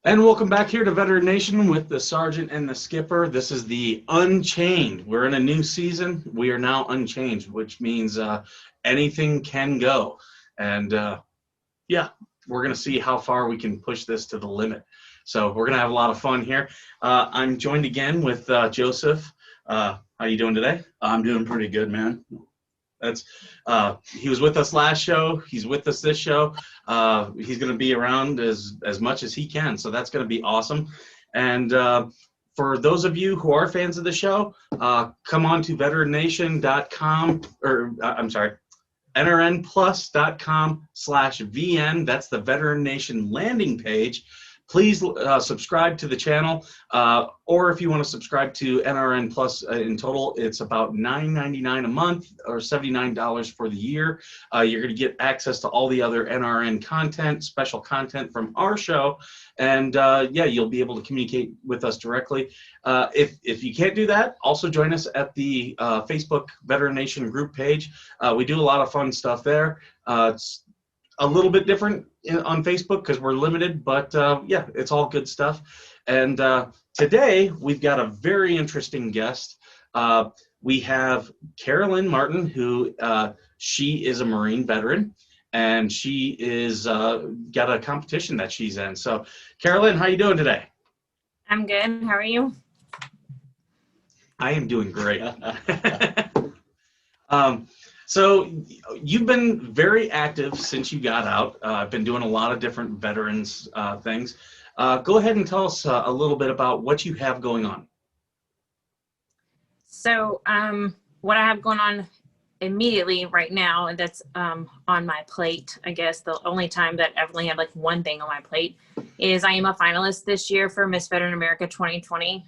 And welcome back here to Veteran Nation with the Sergeant and the Skipper. This is the Unchained. We're in a new season. We are now unchanged, which means anything can go. And yeah, we're going to see how far we can push this to the limit. So we're going to have a lot of fun here. I'm joined again with Joseph. How you doing today? I'm doing pretty good, man. That's he was with us last show. He's with us this show. He's going to be around as much as he can, so that's going to be awesome. And for those of you who are fans of the show, come on to veterannation.com, or I'm sorry, nrnplus.com/VN. That's the Veteran Nation landing page. Please subscribe to the channel, or if you want to subscribe to NRN Plus in total, it's about $9.99 a month or $79 for the year. You're going to get access to all the other NRN content, special content from our show, and yeah, you'll be able to communicate with us directly. If you can't do that, also join us at the Facebook Veteran Nation group page. We do a lot of fun stuff there. It's a little bit different on Facebook because we're limited, but yeah, it's all good stuff. And today we've got a very interesting guest. We have Karalyn Martin, who she is a Marine veteran, and she is got a competition that she's in. So Karalyn, how you doing today? I'm good. How are you? I am doing great. So you've been very active since you got out. I've been doing a lot of different veterans things. Go ahead and tell us a little bit about what you have going on. So what I have going on immediately right now, and that's on my plate, I guess the only time that I've only had like one thing on my plate, is I am a finalist this year for Miss Veteran America 2020.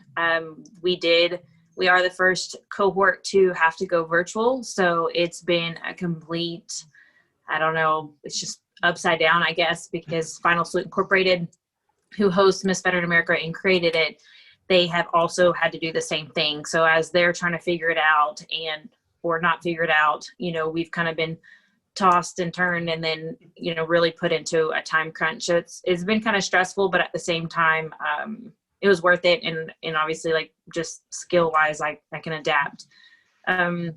We are the first cohort to have to go virtual. So it's been a complete, I don't know, it's just upside down, I guess, because Final Salute Incorporated, who hosts Miss Veteran America and created it, they have also had to do the same thing. So as they're trying to figure it out or not figure it out, we've kind of been tossed and turned and then, really put into a time crunch. So it's been kind of stressful, but at the same time, it was worth it. And obviously, like, just skill wise, I can adapt. Other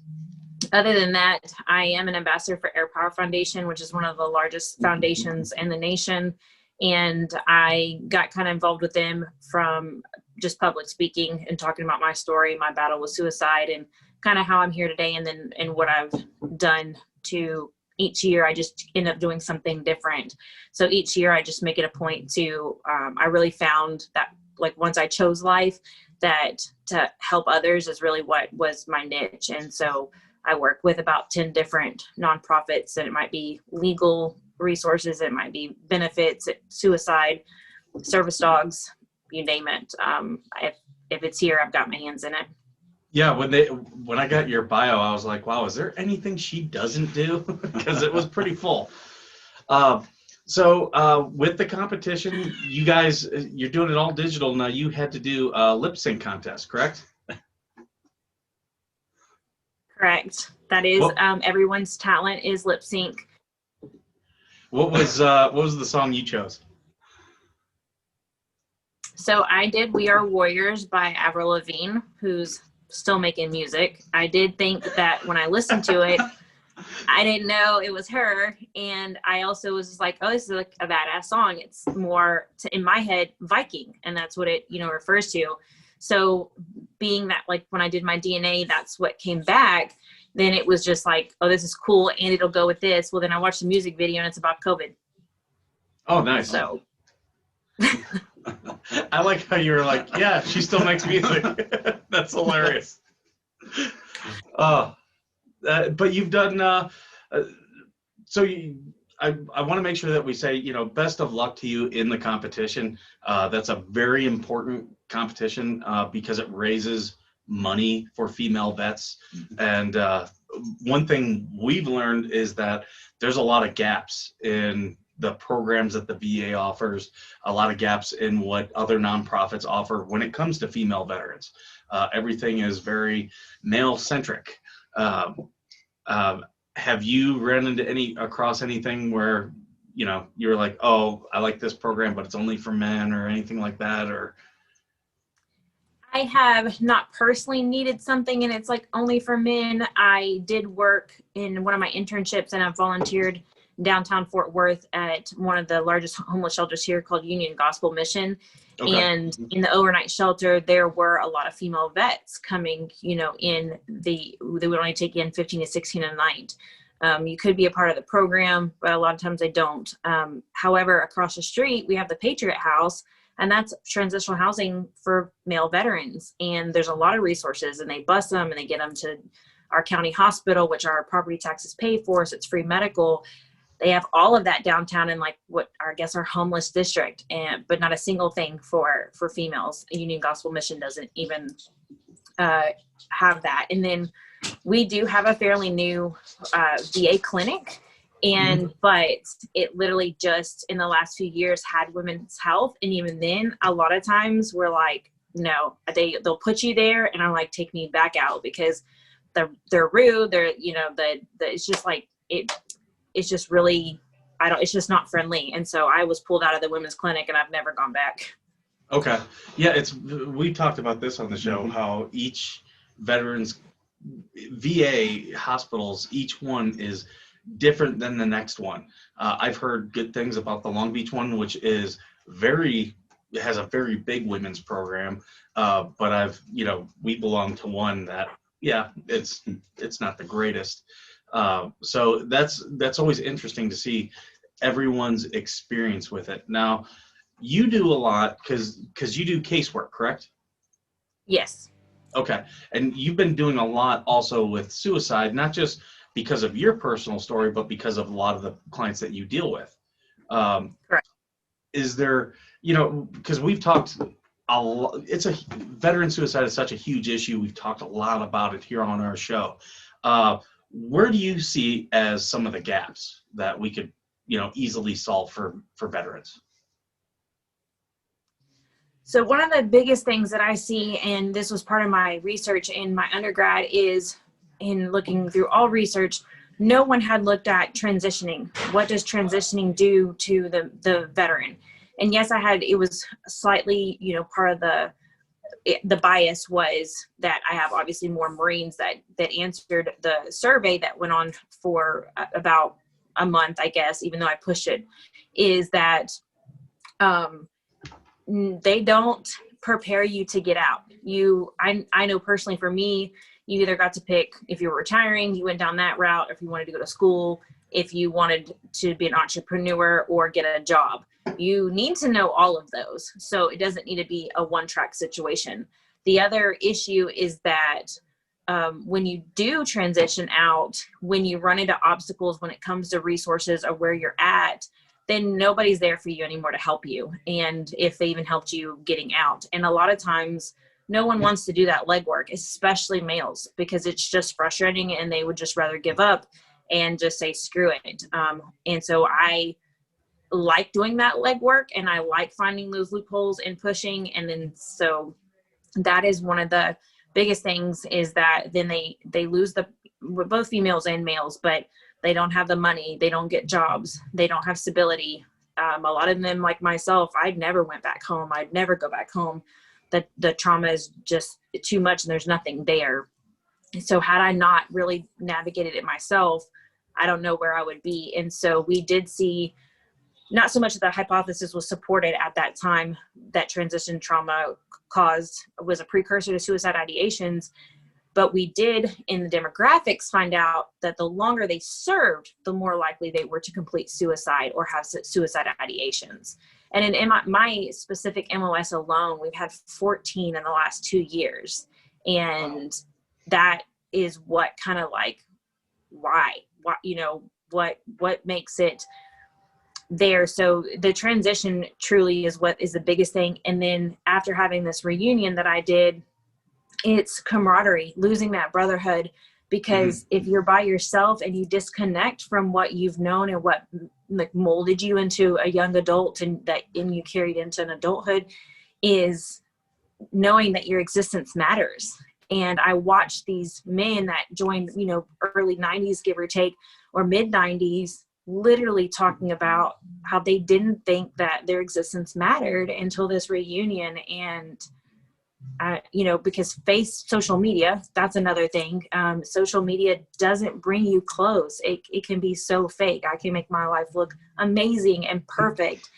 than that, I am an ambassador for Air Power Foundation, which is one of the largest foundations in the nation. And I got kind of involved with them from just public speaking and talking about my story, my battle with suicide, and kind of how I'm here today. And what I've done to each year, I just end up doing something different. So each year I just make it a point to, I really found that, like, once I chose life, that to help others is really what was my niche. And so I work with about 10 different nonprofits, and it might be legal resources, it might be benefits, suicide, service dogs, you name it. If it's here, I've got my hands in it. Yeah, when I got your bio, I was like, wow, is there anything she doesn't do? Because it was pretty full. So with the competition, you guys, you're doing it all digital now. You had to do a lip sync contest, correct? Correct. That is, everyone's talent is lip sync. What was the song you chose? So I did "We Are Warriors" by Avril Lavigne, who's still making music. I did think that when I listened to it, I didn't know it was her. And I also was just like, oh, this is like a badass song. It's more, in my head, Viking. And that's what it, refers to. So being that, like, when I did my DNA, that's what came back. Then it was just like, oh, this is cool. And it'll go with this. Well, then I watched the music video and it's about COVID. Oh, nice. So I like how you were like, yeah, she still makes music. That's hilarious. But you've done, I want to make sure that we say, best of luck to you in the competition. That's a very important competition because it raises money for female vets. And one thing we've learned is that there's a lot of gaps in the programs that the VA offers, a lot of gaps in what other nonprofits offer when it comes to female veterans. Everything is very male-centric. Have you run into across anything where you were like, oh, I like this program, but it's only for men, or anything like that? Or I have not personally needed something and it's like only for men. I did work in one of my internships and I volunteered downtown Fort Worth at one of the largest homeless shelters here called Union Gospel Mission. Okay. And in the overnight shelter, there were a lot of female vets coming, they would only take in 15 to 16 a night. You could be a part of the program, but a lot of times they don't. However, across the street, we have the Patriot House, and that's transitional housing for male veterans. And there's a lot of resources, and they bus them and they get them to our county hospital, which our property taxes pay for, so it's free medical. They have all of that downtown in like what I guess our homeless district, but not a single thing for females. Union Gospel Mission doesn't even have that. And then we do have a fairly new VA clinic, but it literally just in the last few years had women's health. And even then, a lot of times we're like, no, they'll put you there, and I'm like, take me back out, because they're rude. They're it's just like it's just really, it's just not friendly. And so I was pulled out of the women's clinic and I've never gone back. Okay. Yeah, we talked about this on the show, how each veterans VA hospitals, each one is different than the next one. I've heard good things about the Long Beach one, which is has a very big women's program. But we belong to one that, it's not the greatest. So that's always interesting to see everyone's experience with it. Now, you do a lot because you do casework, correct? Yes. Okay. And you've been doing a lot also with suicide, not just because of your personal story, but because of a lot of the clients that you deal with. Correct. Is there, because we've talked a lot, veteran suicide is such a huge issue. We've talked a lot about it here on our show. Where do you see as some of the gaps that we could, easily solve for veterans? So one of the biggest things that I see, and this was part of my research in my undergrad, is in looking through all research, no one had looked at transitioning. What does transitioning do to the veteran? And yes, it was slightly, part of the bias was that I have obviously more Marines that answered the survey that went on for about a month, I guess, even though I pushed it, is that they don't prepare you to get out. I know personally for me, you either got to pick if you were retiring, you went down that route, if you wanted to go to school, if you wanted to be an entrepreneur or get a job. You need to know all of those. So it doesn't need to be a one-track situation. The other issue is that when you do transition out, when you run into obstacles when it comes to resources or where you're at, then nobody's there for you anymore to help you. And if they even helped you getting out. And a lot of times, no one wants to do that legwork, especially males, because it's just frustrating and they would just rather give up and just say, screw it. And so I like doing that legwork, and I like finding those loopholes and pushing. And then, so that is one of the biggest things, is that then they lose both females and males, but they don't have the money. They don't get jobs. They don't have stability. A lot of them, like myself, I'd never went back home. I'd never go back home. The trauma is just too much and there's nothing there. So had I not really navigated it myself, I don't know where I would be. And so we did see, not so much that the hypothesis was supported at that time, that transition trauma was a precursor to suicide ideations, but we did in the demographics find out that the longer they served, the more likely they were to complete suicide or have suicide ideations. And in my specific MOS alone, we've had 14 in the last 2 years. And that is what kind of like, why, what makes it there. So the transition truly is what is the biggest thing. And then after having this reunion that I did, it's camaraderie, losing that brotherhood, because if you're by yourself and you disconnect from what you've known and what like molded you into a young adult and you carried into an adulthood, is knowing that your existence matters. And I watched these men that joined, early 90s, give or take, or mid 90s, literally talking about how they didn't think that their existence mattered until this reunion. And you know, because social media, that's another thing. Social media doesn't bring you close. It can be so fake. I can make my life look amazing and perfect,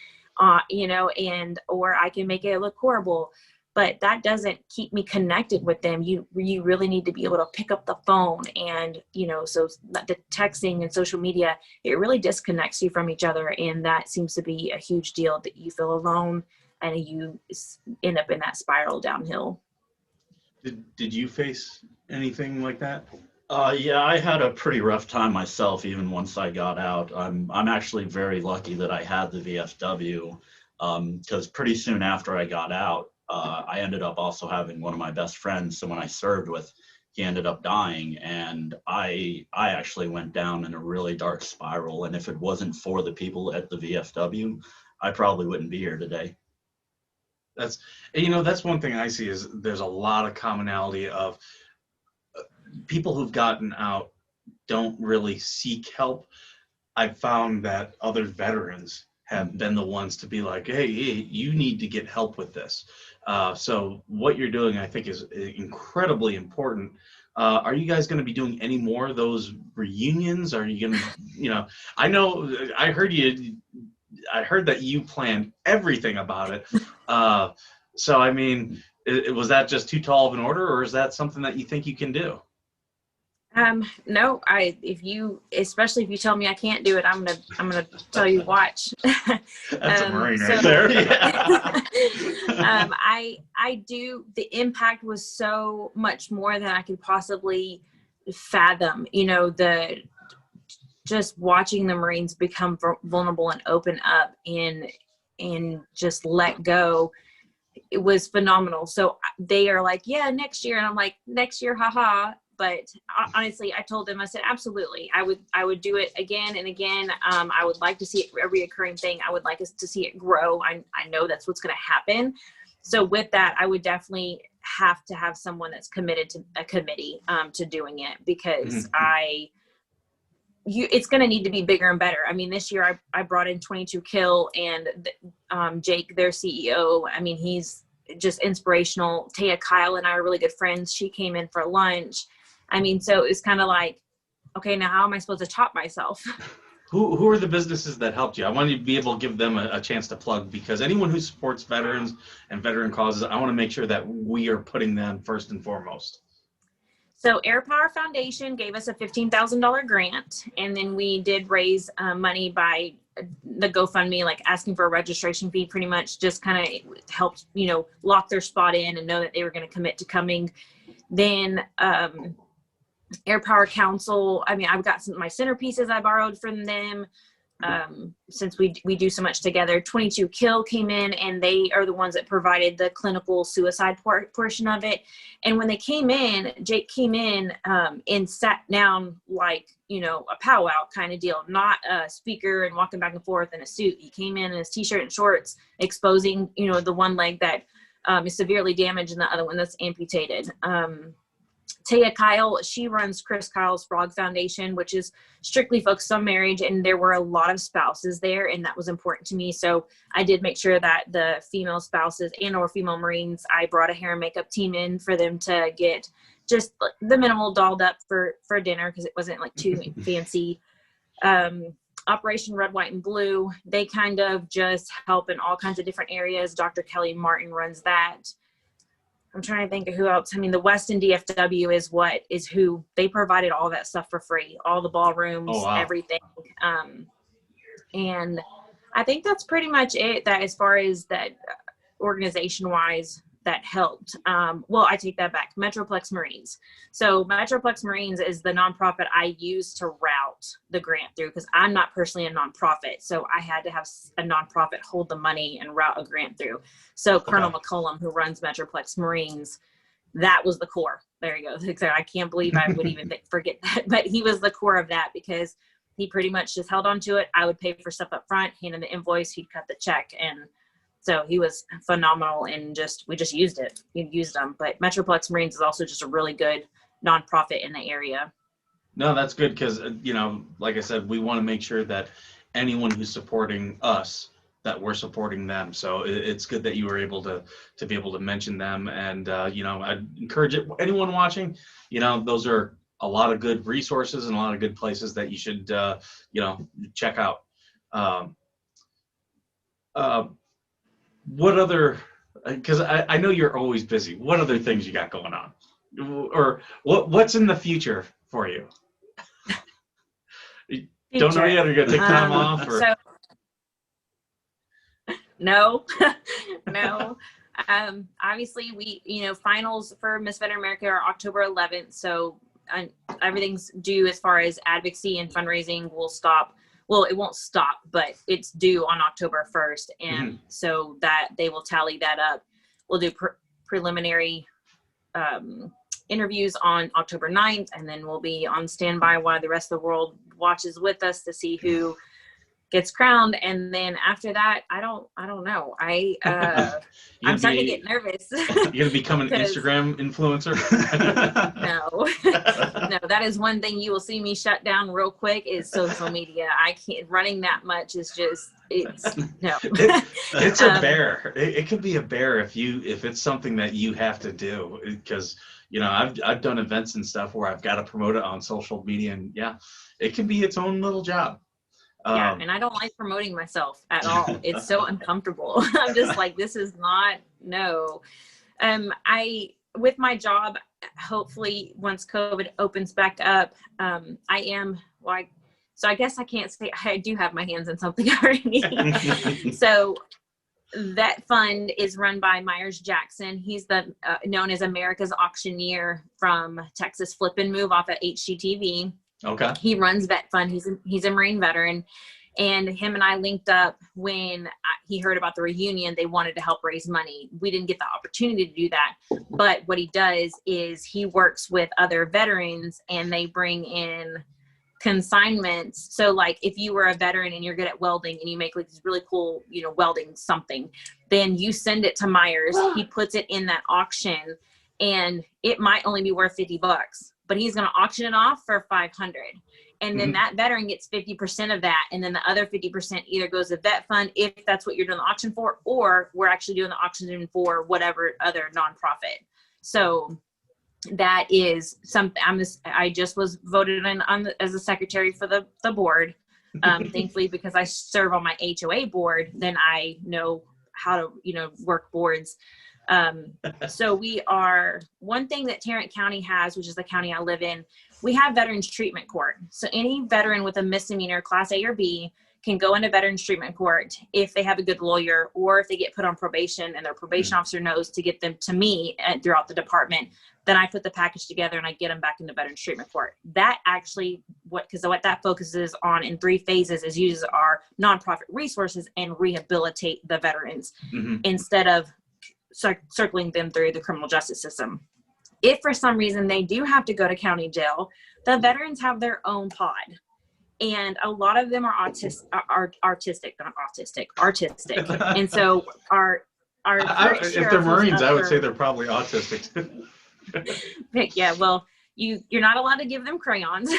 you know, or I can make it look horrible, but that doesn't keep me connected with them. You really need to be able to pick up the phone, and, you know, so the texting and social media, it really disconnects you from each other. And that seems to be a huge deal, that you feel alone and you end up in that spiral downhill. Did you face anything like that? Yeah, I had a pretty rough time myself, even once I got out. I'm actually very lucky that I had the VFW, because pretty soon after I got out, I ended up also having one of my best friends, someone I served with, he ended up dying, and I actually went down in a really dark spiral. And if it wasn't for the people at the VFW, I probably wouldn't be here today. That's, you know, that's one thing I see is there's a lot of commonality of people who've gotten out don't really seek help. I've found that other veterans have been the ones to be like, hey, you need to get help with this. So what you're doing, I think, is incredibly important. Are you guys going to be doing any more of those reunions? Are you going to, you know, I heard that you planned everything about it. So, I mean, was that just too tall of an order, or is that something that you think you can do? No, especially if you tell me I can't do it, I'm gonna tell you, watch. That's a Marine right there. Yeah. I do. The impact was so much more than I could possibly fathom. You know, just watching the Marines become vulnerable and open up and just let go, it was phenomenal. So they are like, yeah, next year. And I'm like, next year, haha. But honestly, I told them, I said, absolutely. I would do it again and again. I would like to see it a reoccurring thing. I would like us to see it grow. I know that's what's going to happen. So with that, I would definitely have to have someone that's committed to a committee to doing it, because it's going to need to be bigger and better. I mean, this year I brought in 22 Kill, and Jake, their CEO, I mean, he's just inspirational. Taya Kyle and I are really good friends. She came in for lunch. I mean, so it's kind of like, okay, now how am I supposed to top myself? Who are the businesses that helped you? I want you to be able to give them a chance to plug, because anyone who supports veterans and veteran causes, I want to make sure that we are putting them first and foremost. So Air Power Foundation gave us a $15,000 grant, and then we did raise money by the GoFundMe, like asking for a registration fee, pretty much just kind of helped, you know, lock their spot in and know that they were going to commit to coming. Then Air Power Council, I mean, I've got my centerpieces I borrowed from them. Since we do so much together. 22 Kill came in, and they are the ones that provided the clinical suicide portion of it. And when they came in, Jake came in and sat down like, you know, a powwow kind of deal, not a speaker and walking back and forth in a suit. He came in his t-shirt and shorts, exposing, you know, the one leg that is severely damaged and the other one that's amputated. Taya Kyle, she runs Chris Kyle's Frog Foundation, which is strictly focused on marriage, and there were a lot of spouses there, and that was important to me. So I did make sure that the female spouses and or female Marines, I brought a hair and makeup team in for them to get just the minimal dolled up for dinner, because it wasn't like too fancy. Operation Red, White, and Blue, they kind of just help in all kinds of different areas. Dr. Karalyn Martin runs that. I'm trying to think of who else. I mean, the Weston DFW is who they provided all that stuff for free, all the ballrooms, everything. And I think that's pretty much it, that as far as that organization wise that helped. Well, I take that back. Metroplex Marines. So Metroplex Marines is the nonprofit I use to route the grant through, because I'm not personally a nonprofit. So I had to have a nonprofit hold the money and route a grant through. So Colonel McCollum, who runs Metroplex Marines, that was the core. There you go. So I can't believe I would even forget that, but he was the core of that, because he pretty much just held on to it. I would pay for stuff up front, hand him the invoice, he'd cut the check. And so he was phenomenal, and we just used it. We used them. But Metroplex Marines is also just a really good nonprofit in the area. No, that's good because, you know, like I said, we want to make sure that anyone who's supporting us, that we're supporting them. So it's good that you were able to be able to mention them. And, you know, I'd encourage anyone watching, you know, those are a lot of good resources and a lot of good places that you should, you know, check out. What other, because I know you're always busy. What other things you got going on? Or what's in the future for you? Don't know yet. Are you gonna take time off? Or? So, no, no. Obviously, finals for Miss Veteran America are October 11th. So everything's due as far as advocacy and fundraising will stop. Well, it won't stop, but it's due on October 1st, and so that they will tally that up. We'll do preliminary interviews on October 9th, and then we'll be on standby while the rest of the world watches with us to see who gets crowned. And then after that, I don't know. I'm starting to get nervous. You're gonna become an Instagram influencer? No, that is one thing you will see me shut down real quick is social media. I can't, running that much is just, no. It's a bear. It could be a bear if it's something that you have to do, because, you know, I've done events and stuff where I've got to promote it on social media, and yeah, it can be its own little job. Yeah, and I don't like promoting myself at all. It's so uncomfortable. I'm just like, this is not, no. With my job, hopefully once COVID opens back up, so I guess I can't say, I do have my hands in something already. So that fund is run by Myers Jackson. He's known as America's auctioneer from Texas Flip and Move off at HGTV. Okay. He runs Vet Fund. He's a Marine veteran, and him and I linked up when he heard about the reunion. They wanted to help raise money. We didn't get the opportunity to do that, but what he does is he works with other veterans, and they bring in consignments. So like if you were a veteran and you're good at welding and you make like this really cool, you know, welding something, then you send it to Myers. He puts it in that auction, and it might only be worth $50, but he's going to auction it off for $500. And then that veteran gets 50% of that. And then the other 50% either goes to Vet Fund, if that's what you're doing the auction for, or we're actually doing the auction for whatever other nonprofit. So that is something I just was voted in as a secretary for the board. Thankfully, because I serve on my HOA board, then I know how to, you know, work boards. So one thing that Tarrant County has, which is the county I live in, we have Veterans Treatment Court. So any veteran with a misdemeanor, Class A or B, can go into Veterans Treatment Court if they have a good lawyer, or if they get put on probation and their probation officer knows to get them to me throughout the department. Then I put the package together and I get them back into Veterans Treatment Court. That actually, what that focuses on in 3 phases is uses our nonprofit resources and rehabilitate the veterans instead of circling them through the criminal justice system. If for some reason they do have to go to county jail, the veterans have their own pod. And a lot of them are artistic. And so if they're Marines, I would say they're probably autistic. Yeah, well, you're not allowed to give them crayons.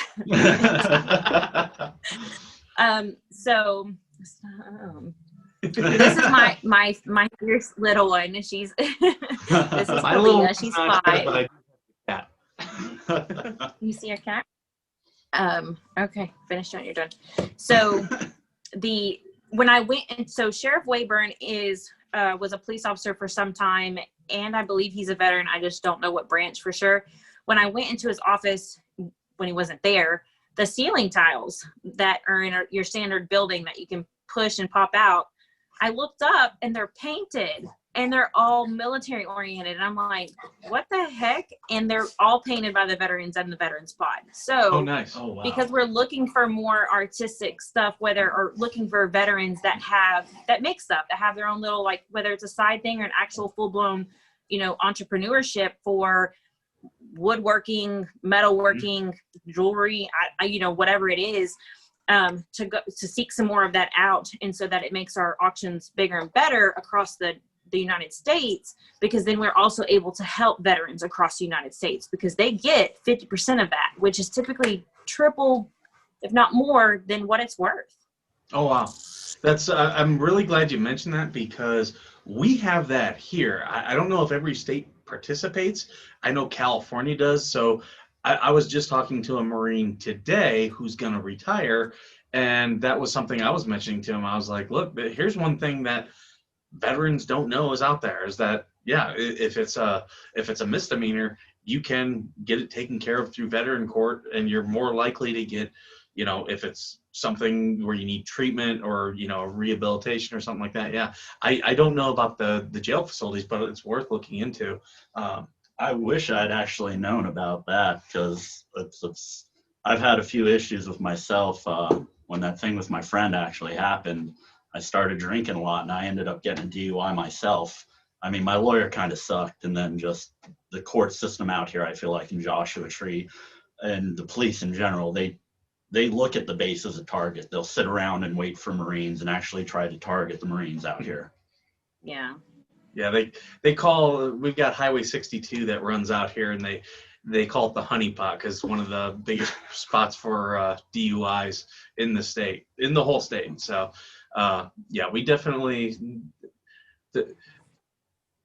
This is my fierce little one. This is Leah. She's 5. You see a cat? Okay, finish when you're done. So when I went, and so Sheriff Wayburn was a police officer for some time, and I believe he's a veteran. I just don't know what branch for sure. When I went into his office when he wasn't there, the ceiling tiles that are in your standard building that you can push and pop out, I looked up and they're painted and they're all military oriented. And I'm like, what the heck? And they're all painted by the veterans and the veterans pod. So nice. Oh, wow. Because we're looking for more artistic stuff, or looking for veterans that make stuff, that have their own little, like, whether it's a side thing or an actual full blown, you know, entrepreneurship for woodworking, metalworking, jewelry, whatever it is. To seek some more of that out, and so that it makes our auctions bigger and better across the United States, because then we're also able to help veterans across the United States, because they get 50% of that, which is typically triple, if not more, than what it's worth. Oh, wow. That's, I'm really glad you mentioned that, because we have that here. I don't know if every state participates. I know California does. So I was just talking to a Marine today who's going to retire, and that was something I was mentioning to him. I was like, look, here's one thing that veterans don't know is out there, is that, yeah, if it's a misdemeanor, you can get it taken care of through veteran court, and you're more likely to get, you know, if it's something where you need treatment or, you know, rehabilitation or something like that. Yeah, I don't know about the jail facilities, but it's worth looking into. I wish I'd actually known about that, because I've had a few issues with myself. When that thing with my friend actually happened, I started drinking a lot, and I ended up getting a DUI myself. I mean, my lawyer kind of sucked, and then just the court system out here, I feel like in Joshua Tree, and the police in general, they look at the base as a target. They'll sit around and wait for Marines and actually try to target the Marines out here. Yeah. Yeah, they call, we've got Highway 62 that runs out here, and they call it the honeypot, because one of the biggest spots for DUIs in the whole state. So yeah, we definitely,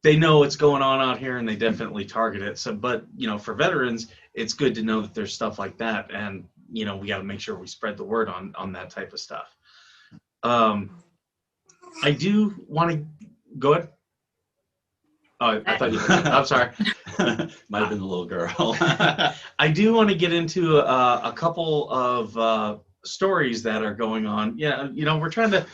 they know what's going on out here, and they definitely target it. So, but, you know, for veterans, it's good to know that there's stuff like that, and, you know, we got to make sure we spread the word on that type of stuff. I do want to go ahead. Oh, I thought you were. I'm sorry. Might have been the little girl. I do want to get into a couple of stories that are going on. Yeah, you know, we're trying to.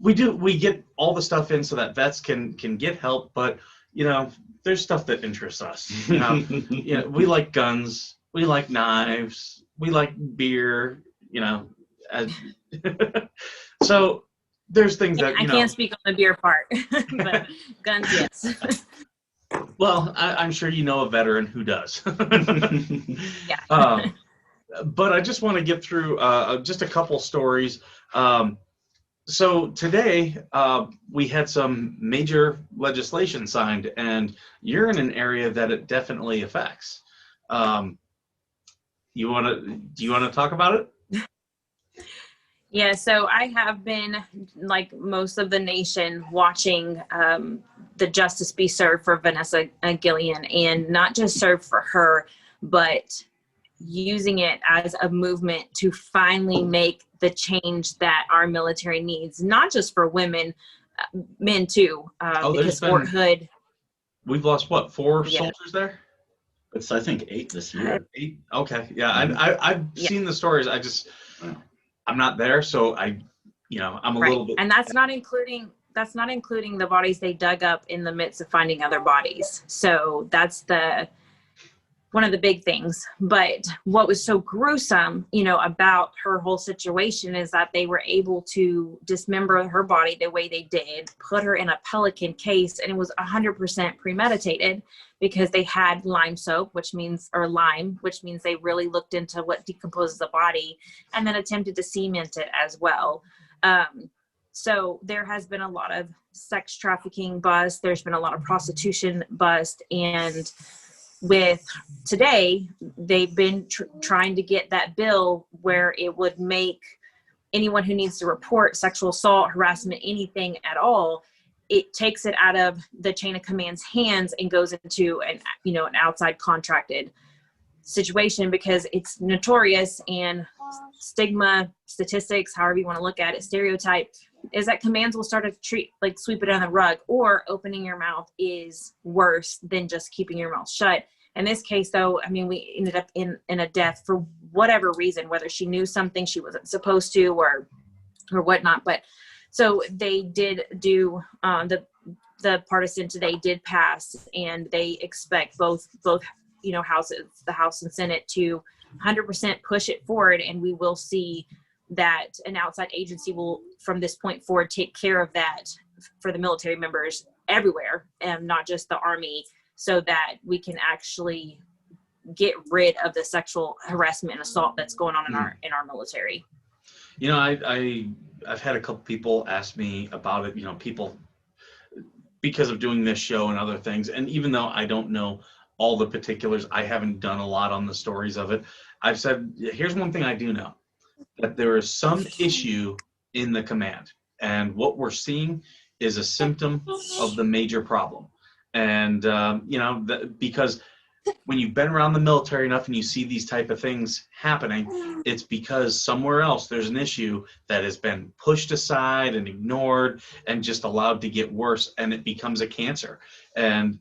We get all the stuff in so that vets can get help, but, you know, there's stuff that interests us. You know, we like guns, we like knives, we like beer. You know, so. There's things that, you know. I can't speak on the beer part, but guns, yes. Well, I'm sure you know a veteran who does. Yeah. But I just want to get through just a couple stories. So today we had some major legislation signed, and you're in an area that it definitely affects. Do you want to talk about it? Yeah, so I have been, like most of the nation, watching the justice be served for Vanessa Gillian, and not just served for her, but using it as a movement to finally make the change that our military needs, not just for women, men too. Because Fort Hood. We've lost what, 4 soldiers there? It's, I think, 8 this year. 8? Okay, yeah, I've seen the stories. I'm not there, so I'm a little bit. And that's not including the bodies they dug up in the midst of finding other bodies. So that's one of the big things. But what was so gruesome, you know, about her whole situation is that they were able to dismember her body the way they did, put her in a Pelican case, and it was 100% premeditated, because they had lime, which means they really looked into what decomposes the body, and then attempted to cement it as well. So there has been a lot of sex trafficking bust. There's been a lot of prostitution bust, and with today, they've been trying to get that bill where it would make anyone who needs to report sexual assault, harassment, anything at all, it takes it out of the chain of command's hands and goes into an outside contracted situation, because it's notorious, and stigma, statistics, however you want to look at it, stereotype, is that commands will start to sweep it under the rug, or opening your mouth is worse than just keeping your mouth shut. In this case, though, I mean, we ended up in a death for whatever reason, whether she knew something she wasn't supposed to or whatnot. But so they did do, the partisan today did pass, and they expect both houses, the House and Senate, to 100% push it forward, and we will see that an outside agency will, from this point forward, take care of that for the military members everywhere, and not just the Army, so that we can actually get rid of the sexual harassment and assault that's going on in our military. You know, I've had a couple people ask me about it, you know, people, because of doing this show and other things, and even though I don't know all the particulars, I haven't done a lot on the stories of it, I've said, here's one thing I do know, that there is some issue in the command. And what we're seeing is a symptom of the major problem. And, you know, because when you've been around the military enough and you see these type of things happening, it's because somewhere else there's an issue that has been pushed aside and ignored and just allowed to get worse, and it becomes a cancer. And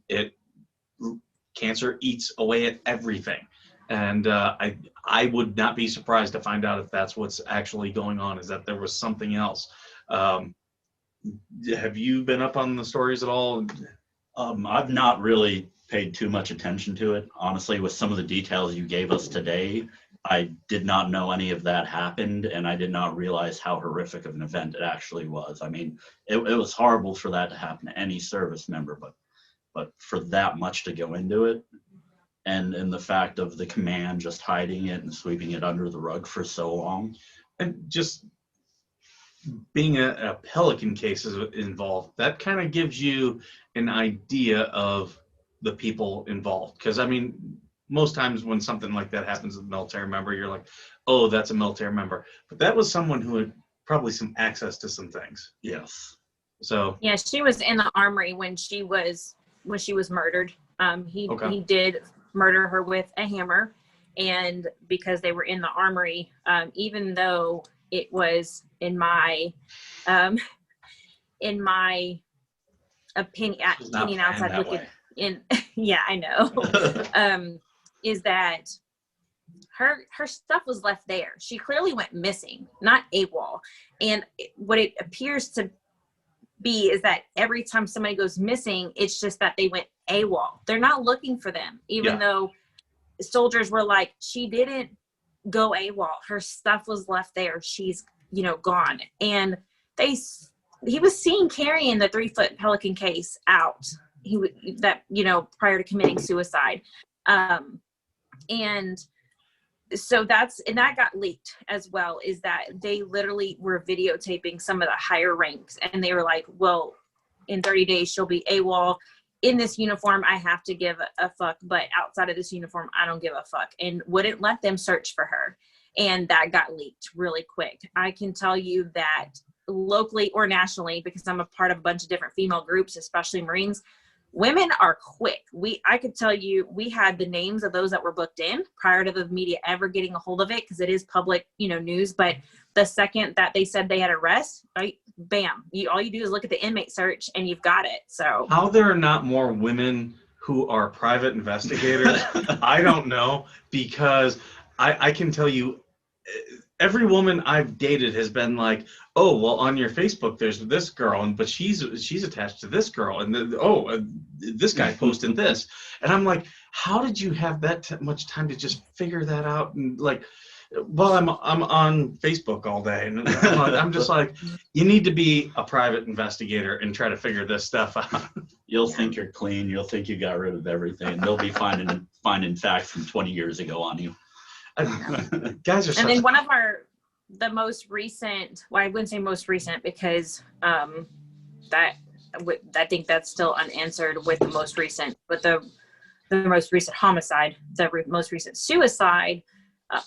cancer eats away at everything. And I would not be surprised to find out if that's what's actually going on, is that there was something else. Have you been up on the stories at all? I've not really paid too much attention to it. Honestly, with some of the details you gave us today, I did not know any of that happened, and I did not realize how horrific of an event it actually was. I mean, it was horrible for that to happen to any service member, but for that much to go into it, and the fact of the command just hiding it and sweeping it under the rug for so long. And just being a Pelican case is involved, that kind of gives you an idea of the people involved. Because, I mean, most times when something like that happens with a military member, you're like, oh, that's a military member. But that was someone who had probably some access to some things. Yes. So. Yeah, she was in the armory when she was murdered. He did murder her with a hammer, and because they were in the armory, even though it was in my opinion outside looking in, yeah, I know, is that her stuff was left there. She clearly went missing, not AWOL. And what it appears to be is that every time somebody goes missing, it's just that they went AWOL. They're not looking for them, even though soldiers were like, she didn't go AWOL. Her stuff was left there. She's, gone. And he was seen carrying the 3-foot Pelican case out. Prior to committing suicide. And so that got leaked as well, is that they literally were videotaping some of the higher ranks, and they were like, well, in 30 days she'll be AWOL. In this uniform, I have to give a fuck, but outside of this uniform, I don't give a fuck, and wouldn't let them search for her. And that got leaked really quick. I can tell you that locally or nationally, because I'm a part of a bunch of different female groups, especially Marines, women are quick. I could tell you, we had the names of those that were booked in prior to the media ever getting a hold of it, because it is public, news. But the second that they said they had arrest, right, bam, all you do is look at the inmate search and you've got it. So How there are not more women who are private investigators, I don't know, because I can tell you, every woman I've dated has been like, oh, well, on your Facebook, there's this girl, but she's attached to this girl, and this guy posted this, and I'm like, how did you have that much time to just figure that out? And like, well, I'm on Facebook all day, and I'm just like, you need to be a private investigator and try to figure this stuff out. You'll think you're clean. You'll think you got rid of everything, and they'll be finding facts from 20 years ago on you. Guys are. And then one of the most recent, well, I wouldn't say most recent, because I think that's still unanswered with the most recent, but the most recent homicide, the most recent suicide,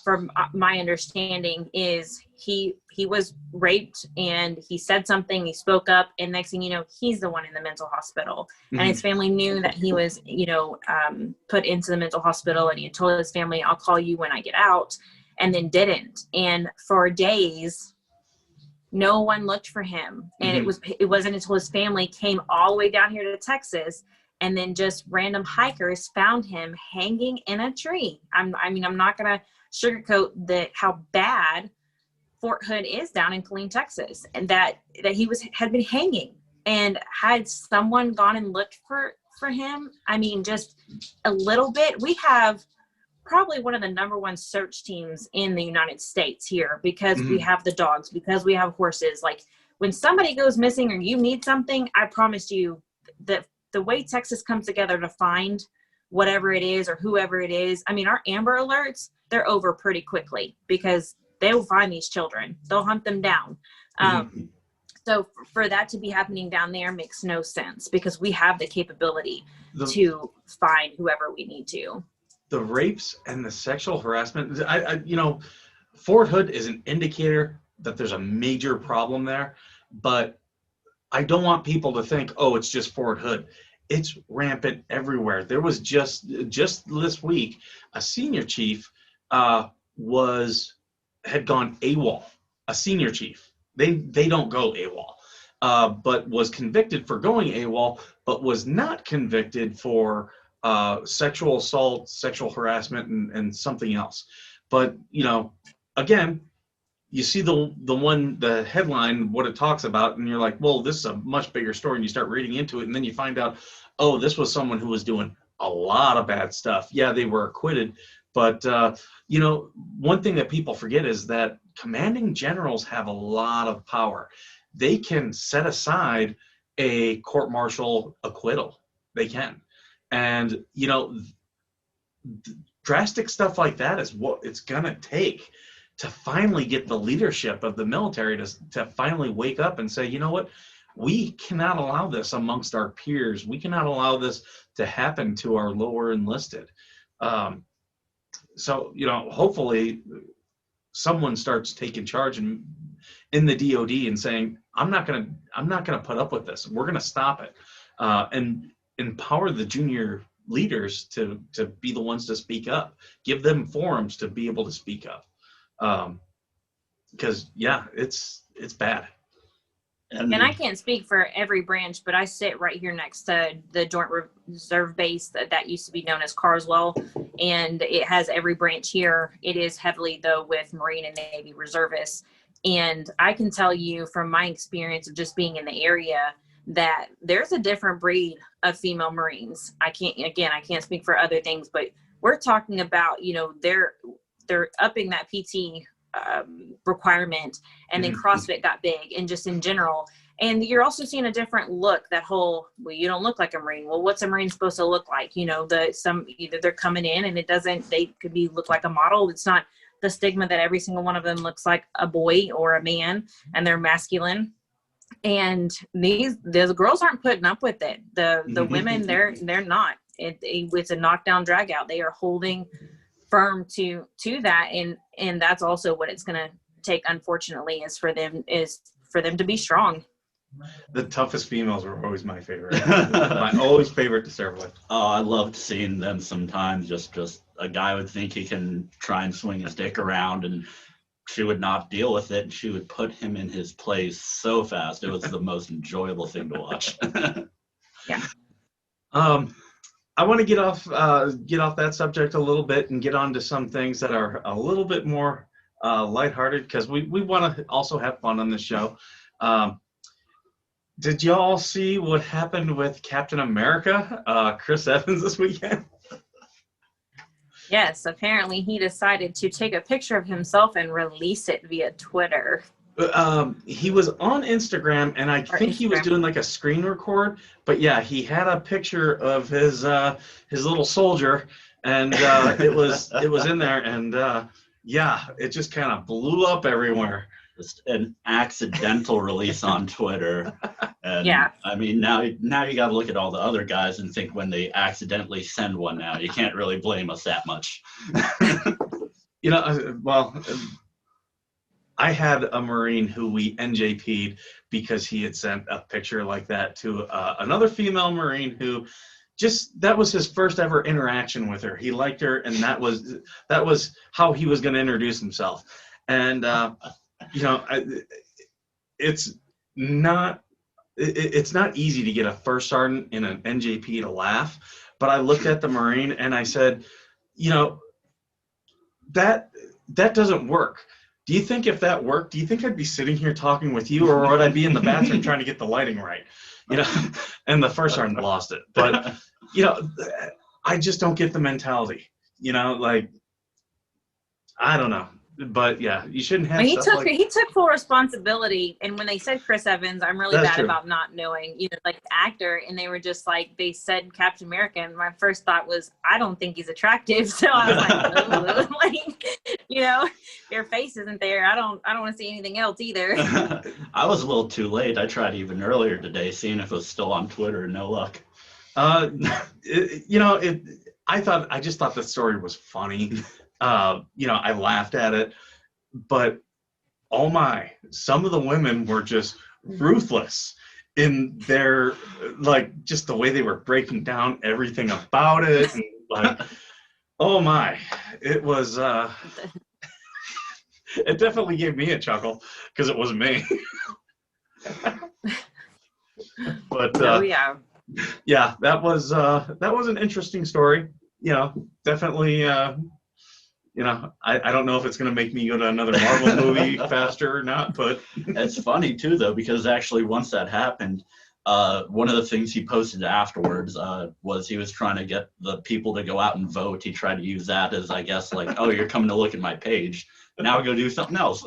from my understanding, is he was raped, and he said something, he spoke up, and next thing you know, he's the one in the mental hospital. Mm-hmm. And his family knew that he was, put into the mental hospital, and he had told his family, I'll call you when I get out, and then didn't. And for days, no one looked for him. And mm-hmm. it wasn't until his family came all the way down here to Texas, and then just random hikers found him hanging in a tree. I'm not going to sugarcoat how bad Fort Hood is down in Killeen, Texas, and that he had been hanging. And had someone gone and looked for him, just a little bit, we have probably one of the #1 search teams in the United States here, because mm-hmm. we have the dogs, because we have horses. Like, when somebody goes missing or you need something, I promise you that the way Texas comes together to find whatever it is or whoever it is, our Amber Alerts, they're over pretty quickly, because they will find these children. They'll hunt them down. Mm-hmm. So for that to be happening down there makes no sense, because we have the capability to find whoever we need to. the rapes and the sexual harassment, Fort Hood is an indicator that there's a major problem there, but I don't want people to think, oh, it's just Fort Hood. It's rampant everywhere. There was just this week, a senior chief had gone AWOL. A senior chief. They don't go AWOL, but was convicted for going AWOL, but was not convicted for sexual assault, sexual harassment, and something else. But again, you see the headline, what it talks about, and you're like, well, this is a much bigger story, and you start reading into it, and then you find out, oh, this was someone who was doing a lot of bad stuff. Yeah, they were acquitted, but one thing that people forget is that commanding generals have a lot of power. They can set aside a court-martial acquittal. They can, and drastic stuff like that is what it's gonna take to finally get the leadership of the military to finally wake up and say, you know what, we cannot allow this amongst our peers. We cannot allow this to happen to our lower enlisted. So hopefully someone starts taking charge in the DOD and saying, I'm not gonna put up with this. We're gonna stop it, and empower the junior leaders to be the ones to speak up. Give them forums to be able to speak up. Because it's bad. And I can't speak for every branch, but I sit right here next to the Joint Reserve Base that used to be known as Carswell, and it has every branch here. It is heavily, though, with Marine and Navy reservists. And I can tell you from my experience of just being in the area that there's a different breed of female Marines. I can't speak for other things, but we're talking about, they're upping that PT requirement, and then CrossFit got big, and just in general. And you're also seeing a different look, that whole, well, you don't look like a Marine. Well, what's a Marine supposed to look like? Either they're coming in and they could look like a model. It's not the stigma that every single one of them looks like a boy or a man and they're masculine. And the girls aren't putting up with it. The women, they're not. It's a knockdown drag out. They are holding firm to that, and that's also what it's going to take, unfortunately, is for them to be strong. The toughest females were always my favorite. My always favorite to serve with. Oh, I loved seeing them sometimes. Just a guy would think he can try and swing his dick around, and she would not deal with it, and she would put him in his place so fast. It was the most enjoyable thing to watch. Yeah. I want to get off that subject a little bit and get on to some things that are a little bit more lighthearted, because we want to also have fun on this show. Did y'all see what happened with Captain America, Chris Evans, this weekend? Yes, apparently he decided to take a picture of himself and release it via Twitter. He was on Instagram, and I think he was doing like a screen record, but yeah, he had a picture of his little soldier, and it was in there, and it just kind of blew up everywhere. Just an accidental release on Twitter. And yeah. I mean, now you got to look at all the other guys and think when they accidentally send one out, you can't really blame us that much. I had a Marine who we NJP'd because he had sent a picture like that to another female Marine who that was his first ever interaction with her. He liked her, and that was how he was going to introduce himself. And, it's not easy to get a first sergeant in an NJP to laugh, but I looked at the Marine and I said, that doesn't work. Do you think if that worked, do you think I'd be sitting here talking with you, or would I be in the bathroom trying to get the lighting right? And the first sergeant lost it. But, I just don't get the mentality, I don't know. But yeah, you shouldn't have. He took full responsibility, and when they said Chris Evans, I'm really bad about not knowing, like the actor, and they were just like, they said Captain America, and my first thought was, I don't think he's attractive, so I was like, your face isn't there. I don't want to see anything else either. I was a little too late. I tried even earlier today, seeing if it was still on Twitter. No luck. I just thought the story was funny. You know, I laughed at it, but oh my, some of the women were just ruthless in their, like, just the way they were breaking down everything about it. And like, oh my, it was, it definitely gave me a chuckle because it wasn't me. But Oh yeah. yeah, that was an interesting story. You know, definitely. You know, I don't know if it's going to make me go to another Marvel movie faster or not, but It's funny too, though, because actually once that happened, one of the things he posted afterwards was he was trying to get the people to go out and vote. He tried to use that as, I guess, like, oh, you're coming to look at my page. Now go do something else.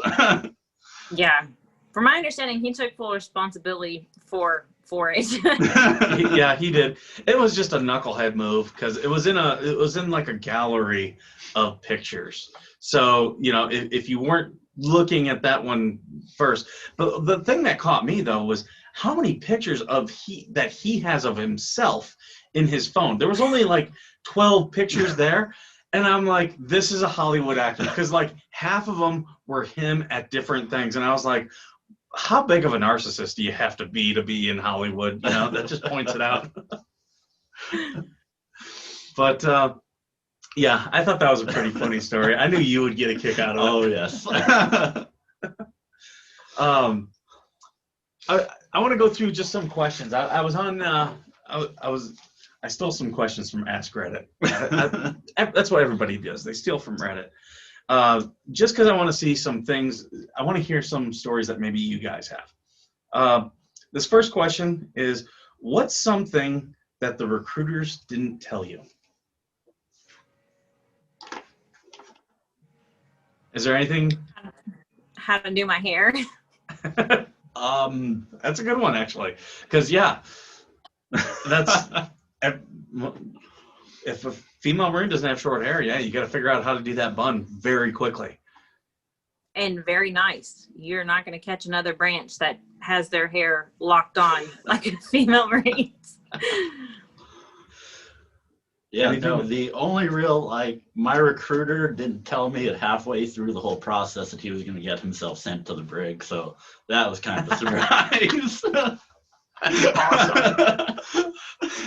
Yeah. From my understanding, he took full responsibility for it. yeah, he did. It was just a knucklehead move because it was in like a gallery of pictures. So, you know, if you weren't looking at that one first, but the thing that caught me though was how many pictures that he has of himself in his phone. There was only like 12 pictures there. And I'm like, this is a Hollywood actor, because like half of them were him at different things. And I was like, how big of a narcissist do you have to be in Hollywood? You know, that just points it out. But yeah, I thought that was a pretty funny story. I knew you would get a kick out of it. Oh, yes. I want to go through just some questions. I was on, I stole some questions from Ask Reddit. That's what everybody does. They steal from Reddit. Just because I want to see some things, I want to hear some stories that maybe you guys have. This first question is, what's something that the recruiters didn't tell you? Is there anything? How to do my hair. That's a good one, actually. Because, yeah, that's, if a female Marine doesn't have short hair, yeah, you got to figure out how to do that bun very quickly. And very nice. You're not going to catch another branch that has their hair locked on like a female Marines. Yeah, no, the only real, like, my recruiter didn't tell me it halfway through the whole process that he was going to get himself sent to the brig, so that was kind of a surprise. Awesome.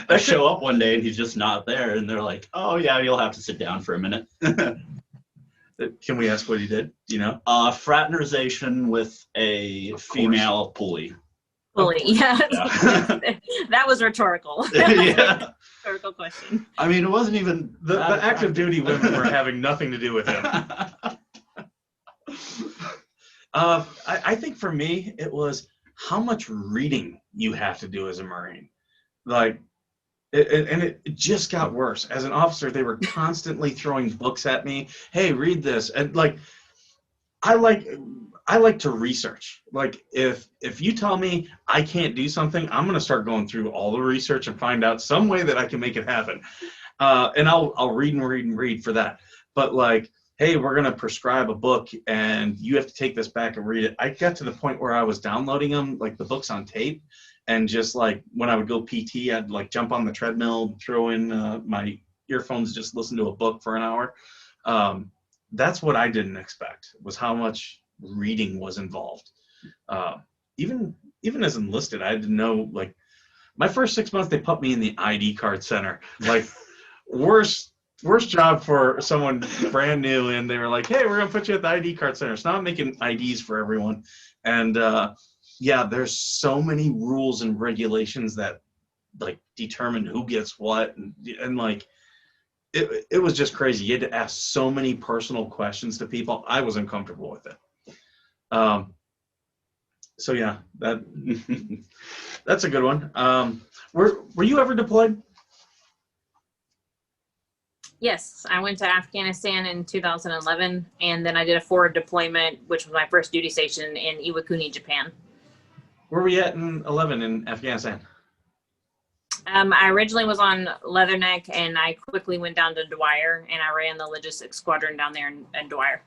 I show up one day and he's just not there, and they're like, oh, yeah, you'll have to sit down for a minute. Can we ask what he did? Do you know? Fraternization with a female pulley. Pulley, yeah. Yeah. That was rhetorical. Yeah. Rhetorical question. I mean, it wasn't even The active duty women were having nothing to do with him. I think for me, it was how much reading you have to do as a Marine. Like, it just got worse. As an officer, they were constantly throwing books at me. Hey, read this. And like, I like to research. Like, if you tell me I can't do something, I'm going to start going through all the research and find out some way that I can make it happen. And I'll read and read and read for that. But like, hey, we're going to prescribe a book and you have to take this back and read it. I got to the point where I was downloading them, like the books on tape. And just like when I would go PT, I'd like jump on the treadmill, throw in my earphones, just listen to a book for an hour. That's what I didn't expect, was how much reading was involved. Even as enlisted, I didn't know, like, my first 6 months, they put me in the ID card center. Like, worst job for someone brand new. And they were like, hey, we're going to put you at the ID card center. So now I'm making IDs for everyone. And yeah, there's so many rules and regulations that like determine who gets what. And like, it was just crazy. You had to ask so many personal questions to people. I was uncomfortable with it. So yeah, that's a good one. Were you ever deployed? Yes, I went to Afghanistan in 2011, and then I did a forward deployment, which was my first duty station in Iwakuni, Japan. Where were you at in 11 in Afghanistan? I originally was on Leatherneck, and I quickly went down to Dwyer, and I ran the logistics squadron down there in Dwyer.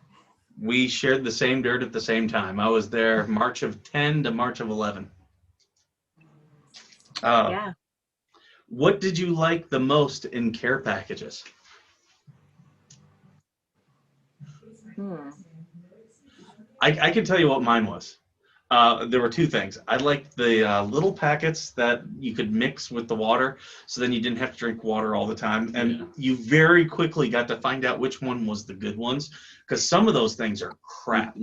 We shared the same dirt at the same time. I was there March of 10 to March of 11. Yeah. What did you like the most in care packages? I can tell you what mine was. There were two things. I liked the little packets that you could mix with the water, so then you didn't have to drink water all the time. And you very quickly got to find out which one was the good ones, because some of those things are crap.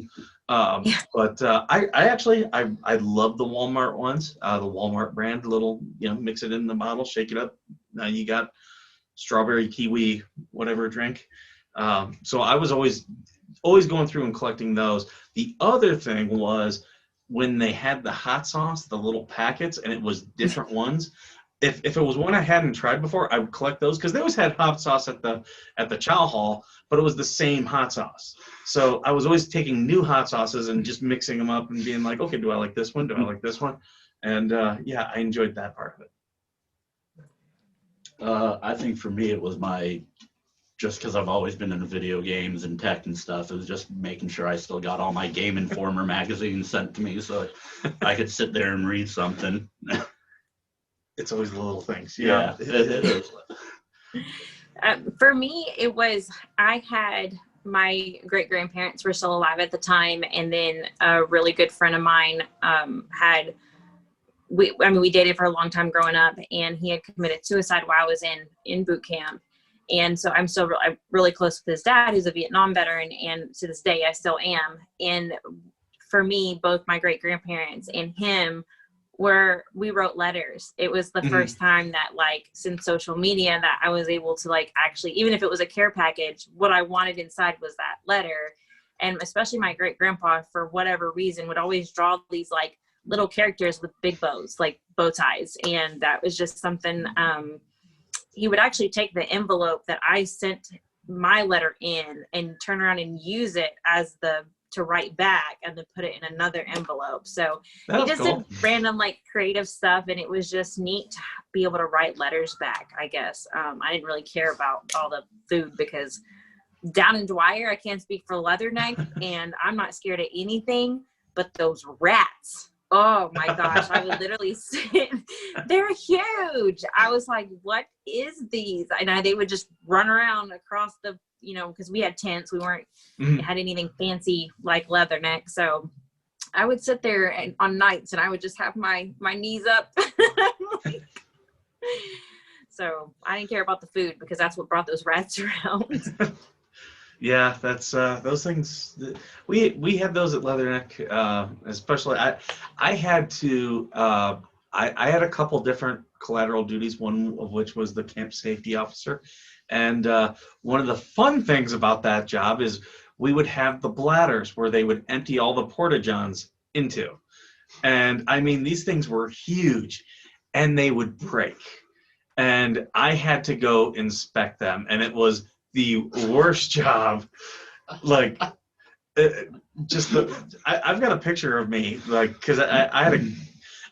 But I actually love the Walmart ones, the Walmart brand, little, mix it in the bottle, shake it up. Now you got strawberry, kiwi, whatever drink. So I was always going through and collecting those. The other thing was when they had the hot sauce, the little packets, and it was different ones. If it was one I hadn't tried before, I would collect those, because they always had hot sauce at the chow hall, but it was the same hot sauce. So I was always taking new hot sauces and just mixing them up and being like, okay, do I like this one? Do I like this one? And I enjoyed that part of it. I think for me, it was just because I've always been into video games and tech and stuff, it was just making sure I still got all my Game Informer magazines sent to me so I could sit there and read something. It's always the little things. Yeah, it is. For me, it was, I had, my great-grandparents were still alive at the time, and then a really good friend of mine we dated for a long time growing up, and he had committed suicide while I was in boot camp. And so I'm really close with his dad, who's a Vietnam veteran, and to this day I still am. And for me, both my great-grandparents and him we wrote letters. It was the first time that, like, since social media, that I was able to, like, actually, even if it was a care package, what I wanted inside was that letter. And especially my great-grandpa, for whatever reason, would always draw these, like, little characters with big bows, like bow ties. And that was just something, he would actually take the envelope that I sent my letter in and turn around and use it to write back, and then put it in another envelope. So he just did random, like, creative stuff, and it was just neat to be able to write letters back, I guess. I didn't really care about all the food, because down in Dwyer, I can't speak for Leatherneck, and I'm not scared of anything but those rats. Oh my gosh, I would literally sit, they're huge. I was like, what is these? And they would just run around across the, because we had tents. We weren't had anything fancy like Leatherneck. So I would sit there on nights, and I would just have my knees up. So I didn't care about the food, because that's what brought those rats around. Yeah, that's those things. We had those at Leatherneck, especially. I had to. I had a couple different collateral duties. One of which was the camp safety officer, and one of the fun things about that job is we would have the bladders where they would empty all the porta-johns into, and I mean, these things were huge, and they would break, and I had to go inspect them, and it was the worst job. Like, I've got a picture of me, like, because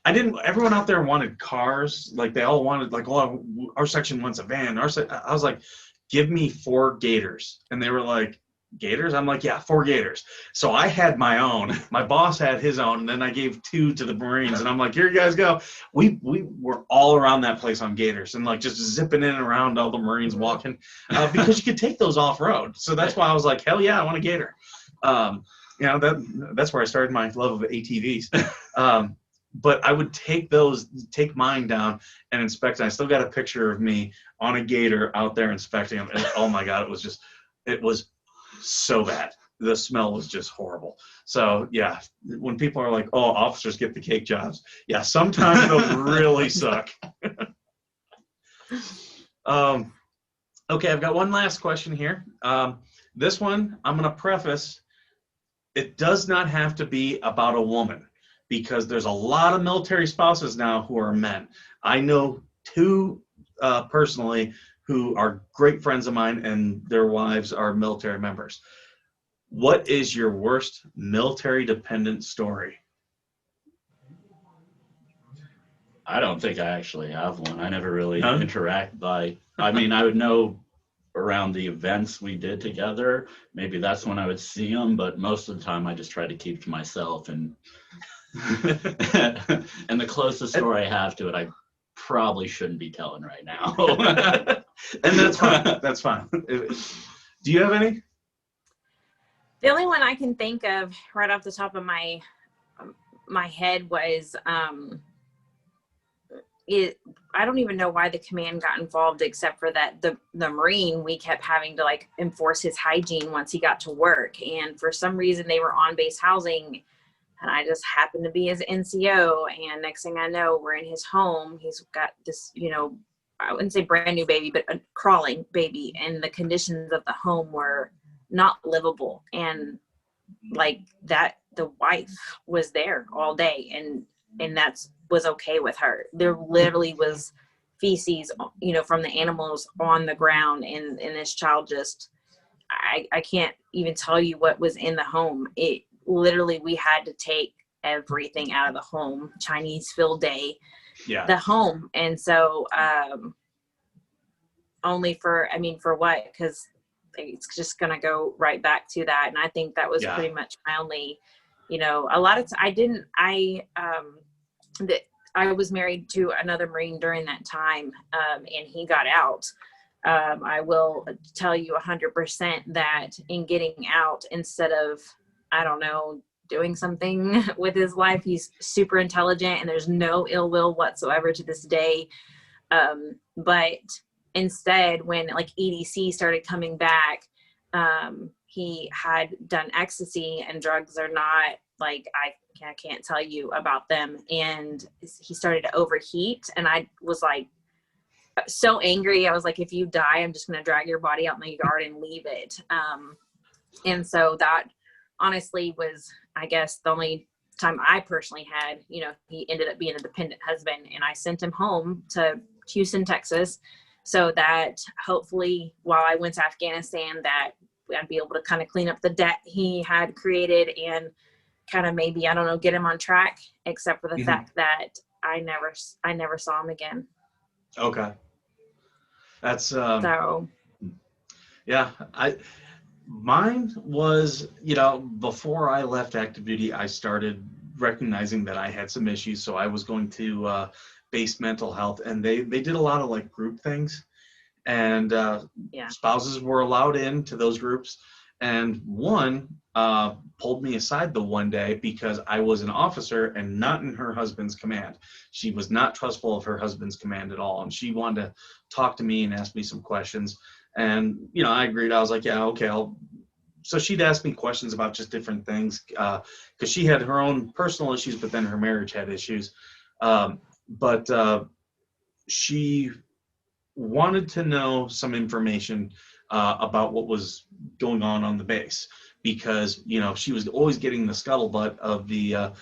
everyone out there wanted cars. Like, they all wanted, like, oh, our section wants a van. I was like, give me 4 Gators. And they were like, Gators? I'm like, yeah, 4 Gators. So I had my own. My boss had his own, and then I gave 2 to the Marines. And I'm like, here you guys go. We were all around that place on Gators, and, like, just zipping in and around all the Marines walking, because you could take those off-road. So that's why I was like, hell yeah, I want a Gator. That's where I started my love of ATVs. But I would take mine down and inspect. And I still got a picture of me on a Gator out there inspecting them. And oh my God, it was so bad. The smell was just horrible. So yeah, when people are like, oh, officers get the cake jobs. Yeah, sometimes they'll really suck. Okay, I've got one last question here. This one, I'm going to preface, it does not have to be about a woman, because there's a lot of military spouses now who are men. I know 2 personally who are great friends of mine, and their wives are military members. What is your worst military-dependent story? I don't think I actually have one. I never really interact I mean, I would know around the events we did together. Maybe that's when I would see them, but most of the time I just try to keep to myself. And and the closest story I have to it, I probably shouldn't be telling right now. And that's fine. That's fine. Do you have any? The only one I can think of right off the top of my head was I don't even know why the command got involved, except for that the Marine, we kept having to like enforce his hygiene once he got to work, and for some reason they were on base housing, and I just happened to be his NCO, and next thing I know, we're in his home. He's got this, you know, I wouldn't say brand new baby, but a crawling baby, and the conditions of the home were not livable, and like that the wife was there all day, and that's was okay with her. There literally was feces, you know, from the animals on the ground, and this child just, I can't even tell you what was in the home. It literally, we had to take everything out of the home, Chinese field day, the home. And so only for what? Because it's just going to go right back to that. And I think that was pretty much my only, you know, a lot of I was married to another Marine during that time, and he got out. I will tell you 100% that in getting out, instead of, I don't know, doing something with his life, he's super intelligent and there's no ill will whatsoever to this day. But instead, when like EDC started coming back, he had done ecstasy, and drugs are not like, I can't tell you about them. And he started to overheat, and I was like so angry. I was like, if you die, I'm just going to drag your body out in the yard and leave it. And so that honestly was, I guess, the only time I personally had, you know, he ended up being a dependent husband, and I sent him home to Houston, Texas, so that hopefully while I went to Afghanistan, that I'd be able to kind of clean up the debt he had created, and kind of maybe, I don't know, get him on track, except for the fact that I never saw him again. Okay. That's so yeah, mine was, you know, before I left active duty, I started recognizing that I had some issues, so I was going to base mental health, and they did a lot of like group things, and spouses were allowed into those groups, and one pulled me aside the one day because I was an officer and not in her husband's command. She was not trustful of her husband's command at all, and she wanted to talk to me and ask me some questions. And, you know, I agreed. I was like, yeah, okay, so she'd ask me questions about just different things, because she had her own personal issues, but then her marriage had issues. But she wanted to know some information about what was going on the base, because, you know, she was always getting the scuttlebutt of the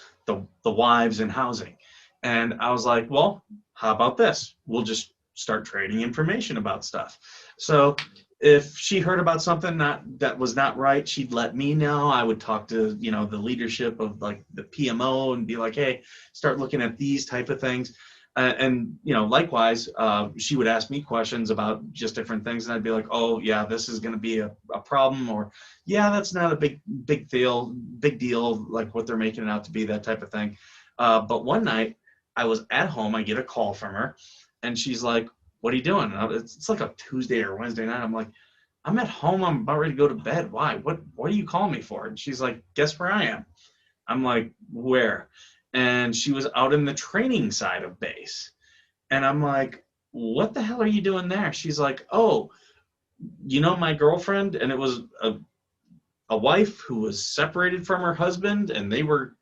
wives and housing. And I was like, well, how about this? We'll just start trading information about stuff. So if she heard about something that was not right, she'd let me know. I would talk to, you know, the leadership of like the PMO and be like, hey, start looking at these type of things. And, you know, likewise, she would ask me questions about just different things, and I'd be like, oh yeah, this is going to be a problem, or yeah, that's not a big deal, like what they're making it out to be, that type of thing. But one night I was at home, I get a call from her, and she's like, what are you doing? And it's like a Tuesday or Wednesday night. I'm like, I'm at home, I'm about ready to go to bed. Why? What are you calling me for? And she's like, guess where I am? I'm like, where? And she was out in the training side of base. And I'm like, what the hell are you doing there? She's like, oh, you know my girlfriend? And it was a wife who was separated from her husband, and they were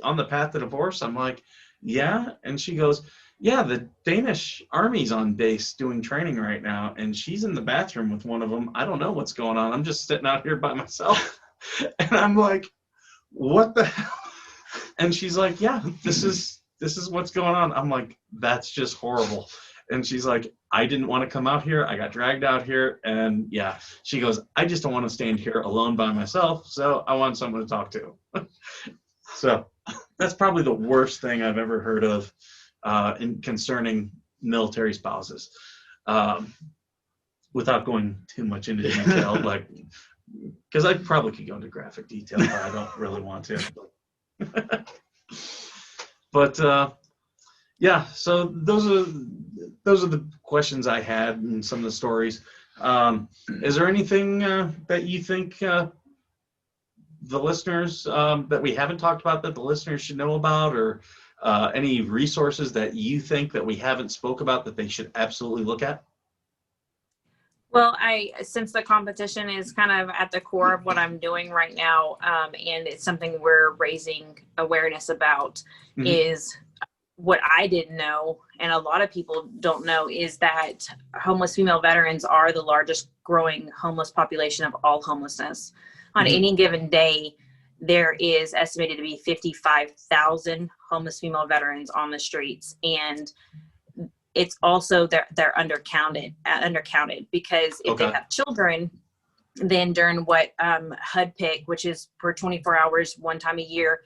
on the path to divorce. I'm like, yeah. And she goes, yeah, the Danish army's on base doing training right now, and she's in the bathroom with one of them. I don't know what's going on. I'm just sitting out here by myself. And I'm like, what the hell? And she's like, yeah, this is what's going on. I'm like, that's just horrible. And she's like, I didn't want to come out here. I got dragged out here. And yeah, she goes, I just don't want to stand here alone by myself. So I want someone to talk to. So that's probably the worst thing I've ever heard of concerning military spouses. Without going too much into detail, like, because I probably could go into graphic detail, but I don't really want to. But Yeah, so those are the questions I had and some of the stories. Is there anything that you think the listeners that we haven't talked about that the listeners should know about, or any resources that you think that we haven't spoke about that they should absolutely look at? Well, since the competition is kind of at the core of what I'm doing right now, and it's something we're raising awareness about, Mhm. is what I didn't know, and a lot of people don't know, is that homeless female veterans are the largest growing homeless population of all homelessness. On Mhm. any given day, there is estimated to be 55,000 homeless female veterans on the streets, and it's also they're undercounted because if they Okay. have children, then during what HUD pick, which is for 24 hours one time a year,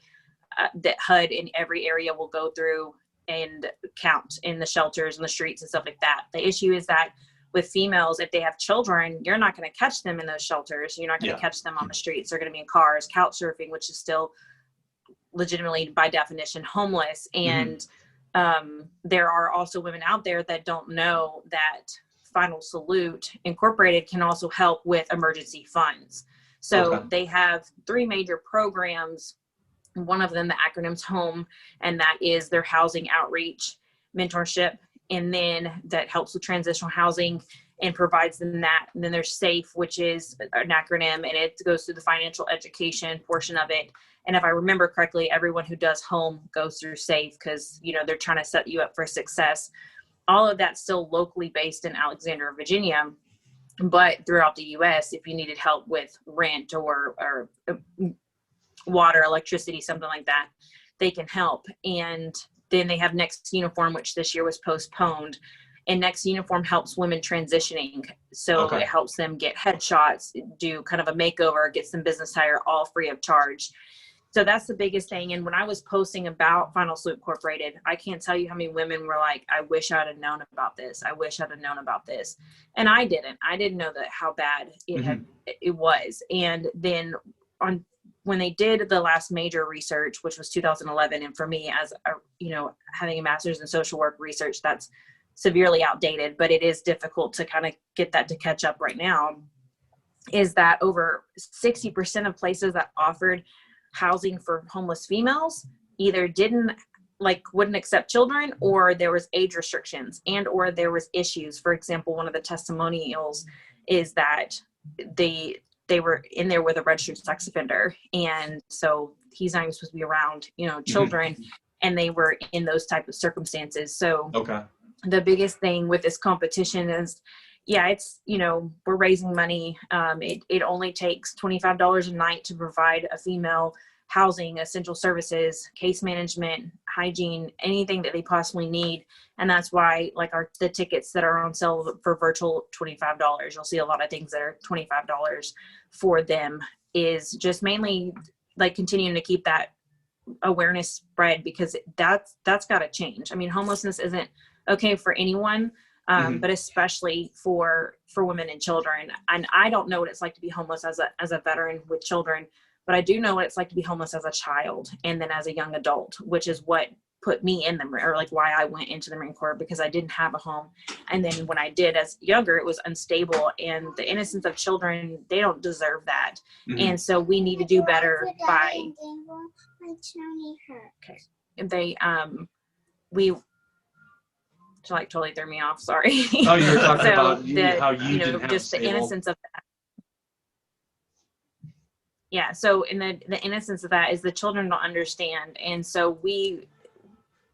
that HUD in every area will go through and count in the shelters and the streets and stuff like that. The issue is that with females, if they have children, you're not going to catch them in those shelters. You're not going to catch them on the streets. They're going to be in cars, couch surfing, which is still legitimately by definition homeless. And there are also women out there that don't know that Final Salute Incorporated can also help with emergency funds. So they have 3 major programs. One of them, the acronym's HOME, and that is their housing outreach, mentorship, and then that helps with transitional housing and provides them that. And then there's SAFE, which is an acronym, and it goes through the financial education portion of it. And if I remember correctly, everyone who does HOME goes through SAFE because, you know, they're trying to set you up for success. All of that's still locally based in Alexandria, Virginia. But throughout the U.S., if you needed help with rent or water, electricity, something like that, they can help. And then they have Next Uniform, which this year was postponed. And Next Uniform helps women transitioning. So it helps them get headshots, do kind of a makeover, get some business hire, all free of charge. So that's the biggest thing. And when I was posting about Final Salute Incorporated, I can't tell you how many women were like, I wish I'd have known about this. I wish I'd have known about this. And I didn't know that how bad it was. And then when they did the last major research, which was 2011, and for me, as a, you know, having a master's in social work research, that's severely outdated, but it is difficult to kind of get that to catch up right now, is that over 60% of places that offered housing for homeless females either wouldn't accept children, or there was age restrictions, and or there was issues. For example, one of the testimonials is that they were in there with a registered sex offender, and so he's not even supposed to be around, you know, children, and they were in those type of circumstances. So the biggest thing with this competition is, it's, you know, we're raising money. It only takes $25 a night to provide a female housing, essential services, case management, hygiene, anything that they possibly need. And that's why, like, the tickets that are on sale for virtual, $25. You'll see a lot of things that are $25 for them, is just mainly like continuing to keep that awareness spread, because that's got to change. I mean, homelessness isn't okay for anyone, but especially for women and children. And I don't know what it's like to be homeless as a veteran with children, but I do know what it's like to be homeless as a child and then as a young adult, which is what put me in or like why I went into the Marine Corps, because I didn't have a home. And then when I did as younger, it was unstable, and the innocence of children, they don't deserve that. And so we need to do better by, we like totally threw me off. Sorry. Oh, you were talking so about how you didn't have just the innocence of that. Yeah. So in the innocence of that is the children don't understand. And so we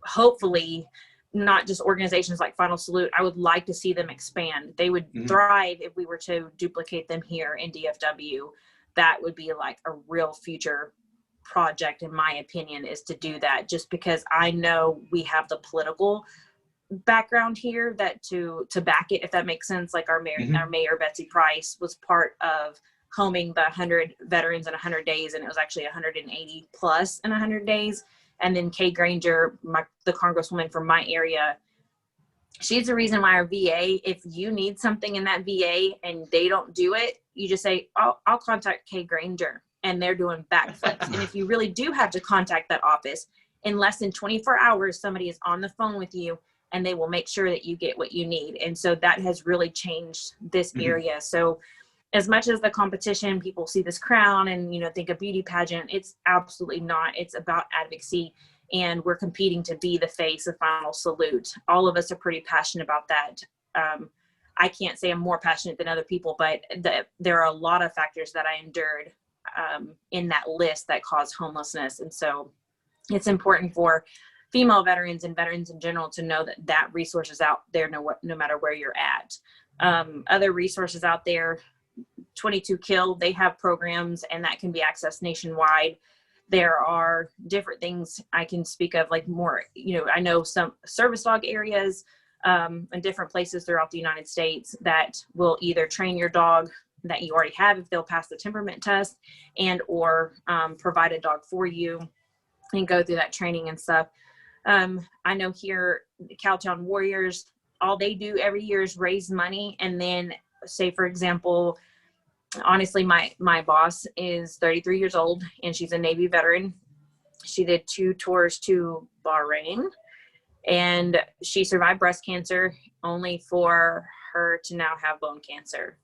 hopefully, not just organizations like Final Salute, I would like to see them expand. They would thrive if we were to duplicate them here in DFW. That would be like a real future project, in my opinion, is to do that, just because I know we have the political background here that to back it, if that makes sense. Like our mayor Betsy Price was part of homing the 100 veterans in 100 days, and it was actually 180 plus in 100 days. And then Kay Granger, the congresswoman from my area, she's the reason why our VA, if you need something in that VA and they don't do it, you just say, I'll contact Kay Granger, and they're doing backflips. And if you really do have to contact that office, in less than 24 hours, somebody is on the phone with you and they will make sure that you get what you need. And so that has really changed this area. So as much as the competition, people see this crown and, you know, think a beauty pageant, it's absolutely not. It's about advocacy, and we're competing to be the face of Final Salute. All of us are pretty passionate about that. I can't say I'm more passionate than other people, but there are a lot of factors that I endured in that list that caused homelessness. And so it's important for female veterans and veterans in general to know that that resource is out there no matter where you're at. Other resources out there, 22 Kill, they have programs and that can be accessed nationwide. There are different things I can speak of, like more, you know, I know some service dog areas in different places throughout the United States that will either train your dog that you already have if they'll pass the temperament test, and or provide a dog for you and go through that training and stuff. I know here, Cowtown Warriors, all they do every year is raise money. And then say, for example, honestly, my boss is 33 years old and she's a Navy veteran. She did 2 tours to Bahrain and she survived breast cancer, only for her to now have bone cancer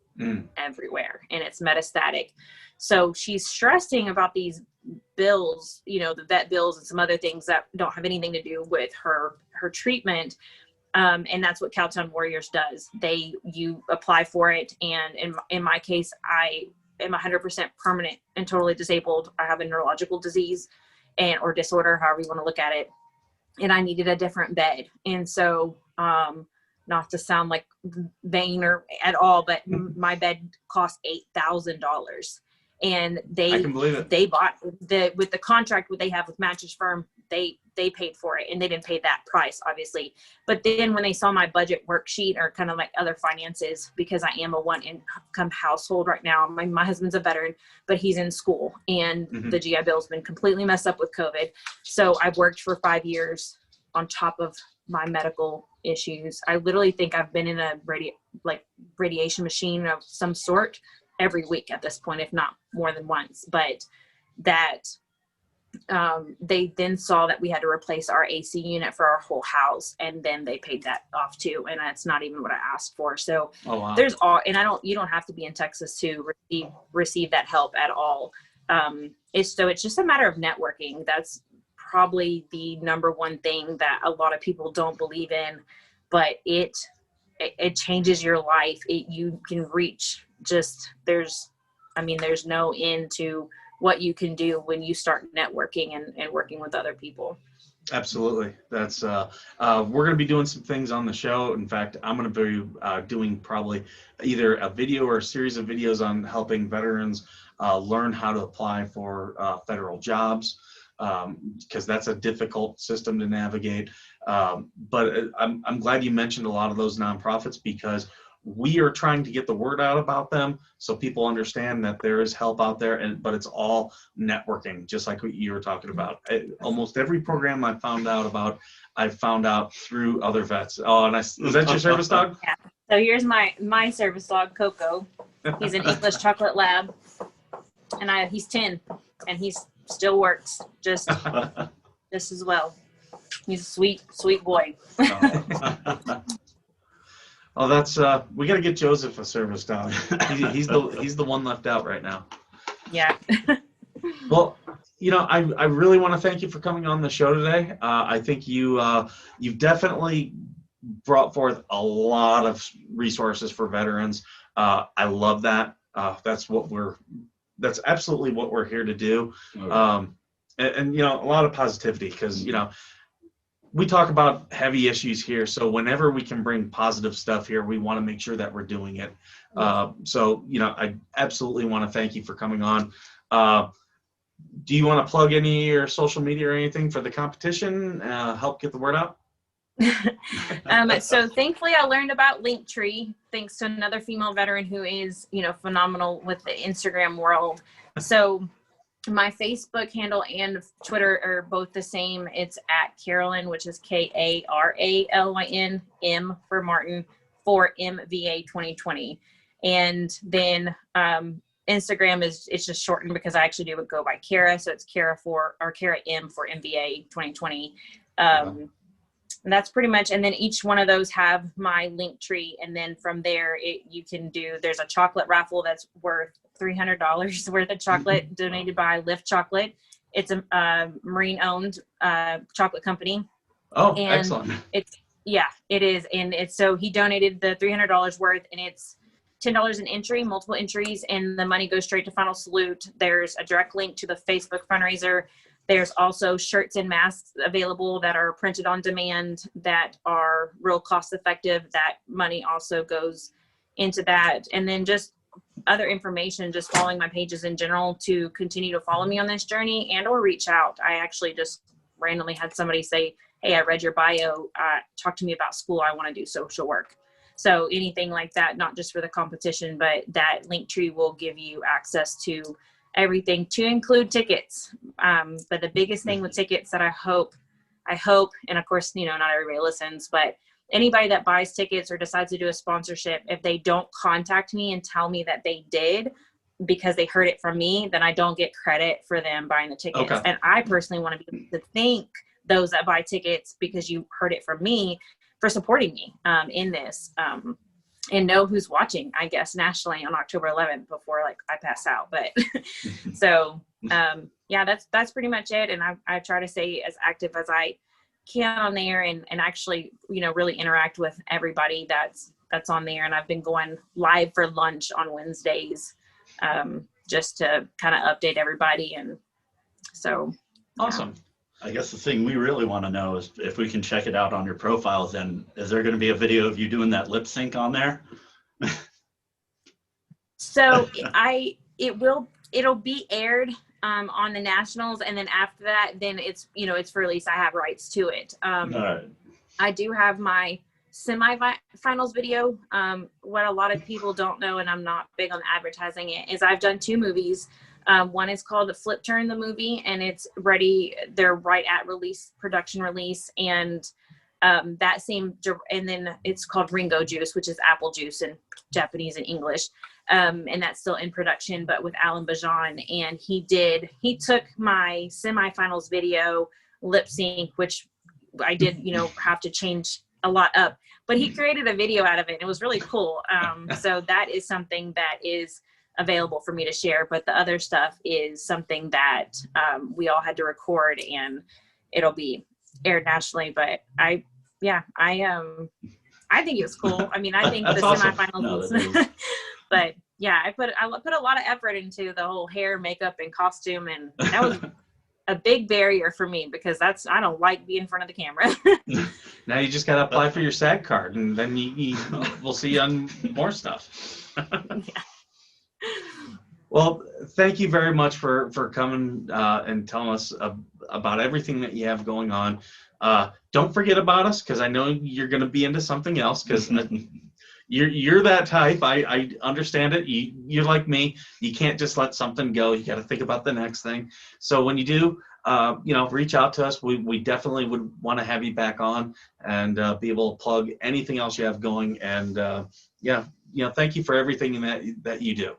everywhere, and it's metastatic. So she's stressing about these bills, you know, the vet bills and some other things that don't have anything to do with her treatment. And that's what Cowtown Warriors does. You apply for it. And in my case, I am 100% permanent and totally disabled. I have a neurological disease or disorder, however you want to look at it. And I needed a different bed. And so, not to sound like vain or at all, but my bed cost $8,000. And I can believe it. they bought with the contract what they have with Mattress Firm, they paid for it, and they didn't pay that price, obviously. But then when they saw my budget worksheet or kind of like other finances, because I am a one income household right now, my husband's a veteran, but he's in school, and the GI Bill's been completely messed up with COVID. So I've worked for 5 years on top of my medical issues. I literally think I've been in a radiation machine of some sort every week at this point, if not more than once. But that they then saw that we had to replace our AC unit for our whole house, and then they paid that off too, and that's not even what I asked for. So there's all, and you don't have to be in Texas to receive that help at all. It's just a matter of networking. That's probably the number one thing that a lot of people don't believe in, but it changes your life. You can reach there's no end to what you can do when you start networking and working with other people. Absolutely. That's we're going to be doing some things on the show. In fact, I'm going to be doing probably either a video or a series of videos on helping veterans learn how to apply for federal jobs, because that's a difficult system to navigate. But I'm glad you mentioned a lot of those nonprofits, because we are trying to get the word out about them so people understand that there is help out there, but it's all networking, just like what you were talking about. Almost every program I found out through other vets. Oh, and was that your service dog? Yeah. So here's my service dog, Coco. He's an English chocolate lab, and he's 10, and he still works just as well. He's a sweet, sweet boy. Oh, that's we got to get Joseph a service dog. He's the one left out right now. Yeah. Well, I really want to thank you for coming on the show today. I think you've definitely brought forth a lot of resources for veterans. I love that. That's absolutely what we're here to do. Okay. And a lot of positivity, because we talk about heavy issues here, so whenever we can bring positive stuff here, we want to make sure that we're doing it. So I absolutely want to thank you for coming on. Do you want to plug any of your social media or anything for the competition? Help get the word out? So thankfully I learned about Linktree thanks to another female veteran who is phenomenal with the Instagram world. So my Facebook handle and Twitter are both the same. It's at Carolyn, which is Karalyn, M for Martin, for MVA 2020. And then Instagram it's just shortened because I actually do go by Kara. So it's Kara M for MVA 2020. And that's pretty much, and then each one of those have my link tree. And then from there, there's a chocolate raffle that's worth $300 worth of chocolate donated by Lift Chocolate. It's a marine owned chocolate company. Oh, and excellent. It is. And so he donated the $300 worth, and it's $10 an entry, multiple entries, and the money goes straight to Final Salute. There's a direct link to the Facebook fundraiser. There's also shirts and masks available that are printed on demand that are real cost effective. That money also goes into that. And then just other information, just following my pages in general to continue to follow me on this journey and or reach out. I actually just randomly had somebody say, hey, I read your bio, talk to me about school. I want to do social work. So anything like that, not just for the competition, but that link tree will give you access to everything, to include tickets. But the biggest thing with tickets that I hope, and of course, not everybody listens, but anybody that buys tickets or decides to do a sponsorship, if they don't contact me and tell me that they did because they heard it from me, then I don't get credit for them buying the tickets. Okay. And I personally want to be able to thank those that buy tickets because you heard it from me for supporting me in this, and know who's watching, I guess, nationally on October 11th before I pass out. But so that's pretty much it. And I try to stay as active as I can on there and actually, really interact with everybody that's on there. And I've been going live for lunch on Wednesdays, just to kind of update everybody. And so. Awesome. I guess the thing we really want to know is if we can check it out on your profiles, then is there going to be a video of you doing that lip sync on there? So it'll be aired on the nationals, and then after that, then it's for release. I have rights to it. All right. I do have my semi-finals video. What a lot of people don't know, and I'm not big on advertising it, is I've done 2 movies. One is called Flip Turn the Movie, and it's ready. They're right at production release. And and then it's called Ringo Juice, which is apple juice in Japanese and English. And that's still in production, but with Alan Bajan. And he took my semifinals video lip sync, which I did, have to change a lot up, but he created a video out of it. And it was really cool. So that is something that is available for me to share, but the other stuff is something that we all had to record, and it'll be aired nationally. But I think it was cool. I mean, I think the awesome. semifinals but yeah, I put a lot of effort into the whole hair, makeup, and costume, and that was a big barrier for me because I don't like being in front of the camera. Now you just got to apply for your SAG card, and then we'll see you on more stuff. Yeah. Well, thank you very much for coming and telling us about everything that you have going on. Don't forget about us, because I know you're going to be into something else, because you're that type. I understand it. You're like me. You can't just let something go. You got to think about the next thing. So when you do, reach out to us. We definitely would want to have you back on and be able to plug anything else you have going. And thank you for everything that you do.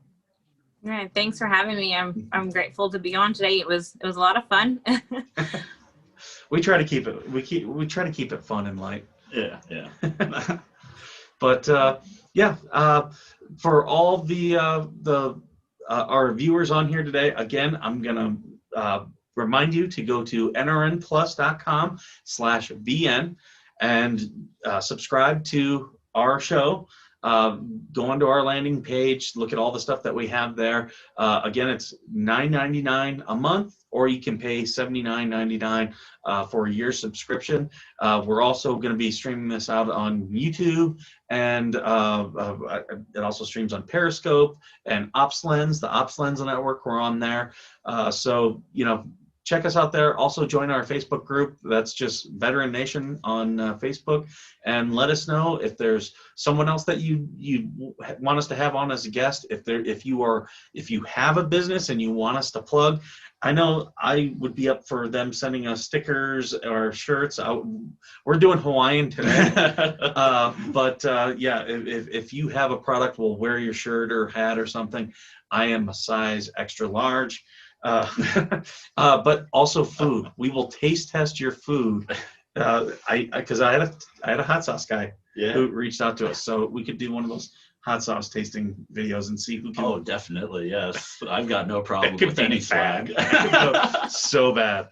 All right, thanks for having me. I'm grateful to be on today. It was a lot of fun. We try to keep it fun and light. Yeah. But for all the our viewers on here today, again, I'm gonna remind you to go to nrnplus.com/VN and subscribe to our show. Go onto our landing page, look at all the stuff that we have there. Again, it's $9.99 a month, or you can pay $79.99 for a year subscription. We're also going to be streaming this out on YouTube, and it also streams on Periscope and OpsLens, the OpsLens network. We're on there. So, check us out there. Also join our Facebook group. That's just Veteran Nation on Facebook. And let us know if there's someone else that you want us to have on as a guest. If you have a business and you want us to plug, I know I would be up for them sending us stickers or shirts. We're doing Hawaiian today, but yeah, if you have a product, we'll wear your shirt or hat or something. I am a size extra large. But also food. We will taste test your food. Because I had a hot sauce guy who reached out to us, so we could do one of those hot sauce tasting videos and see who can. Oh, definitely, yes. I've got no problem It could with be any bad. swag. It could go so bad.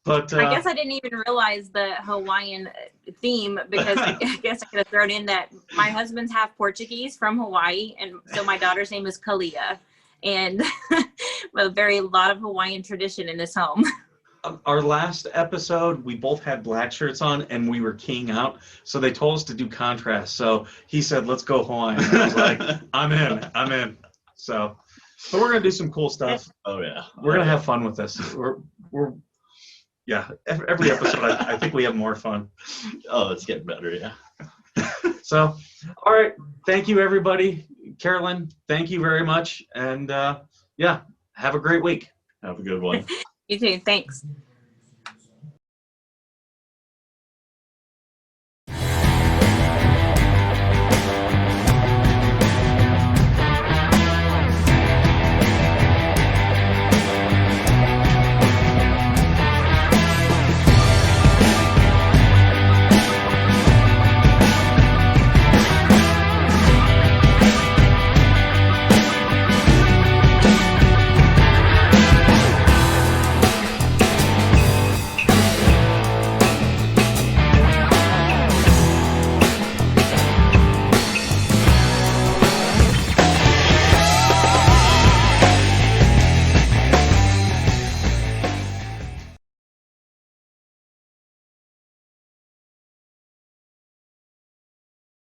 But I guess I didn't even realize the Hawaiian theme, because I guess I could have thrown in that my husband's half Portuguese from Hawaii, and so my daughter's name is Kalia, and a lot of Hawaiian tradition in this home. Our last episode, we both had black shirts on and we were keying out, so they told us to do contrast. So he said, "Let's go Hawaiian." I was like, I'm in. So, but we're gonna do some cool stuff. Oh yeah, We're gonna have fun with this. Yeah, every episode I think we have more fun. Oh, it's getting better, yeah. So, all right, thank you everybody. Carolyn, thank you very much, and yeah, have a great week. Have a good one. You too. Thanks.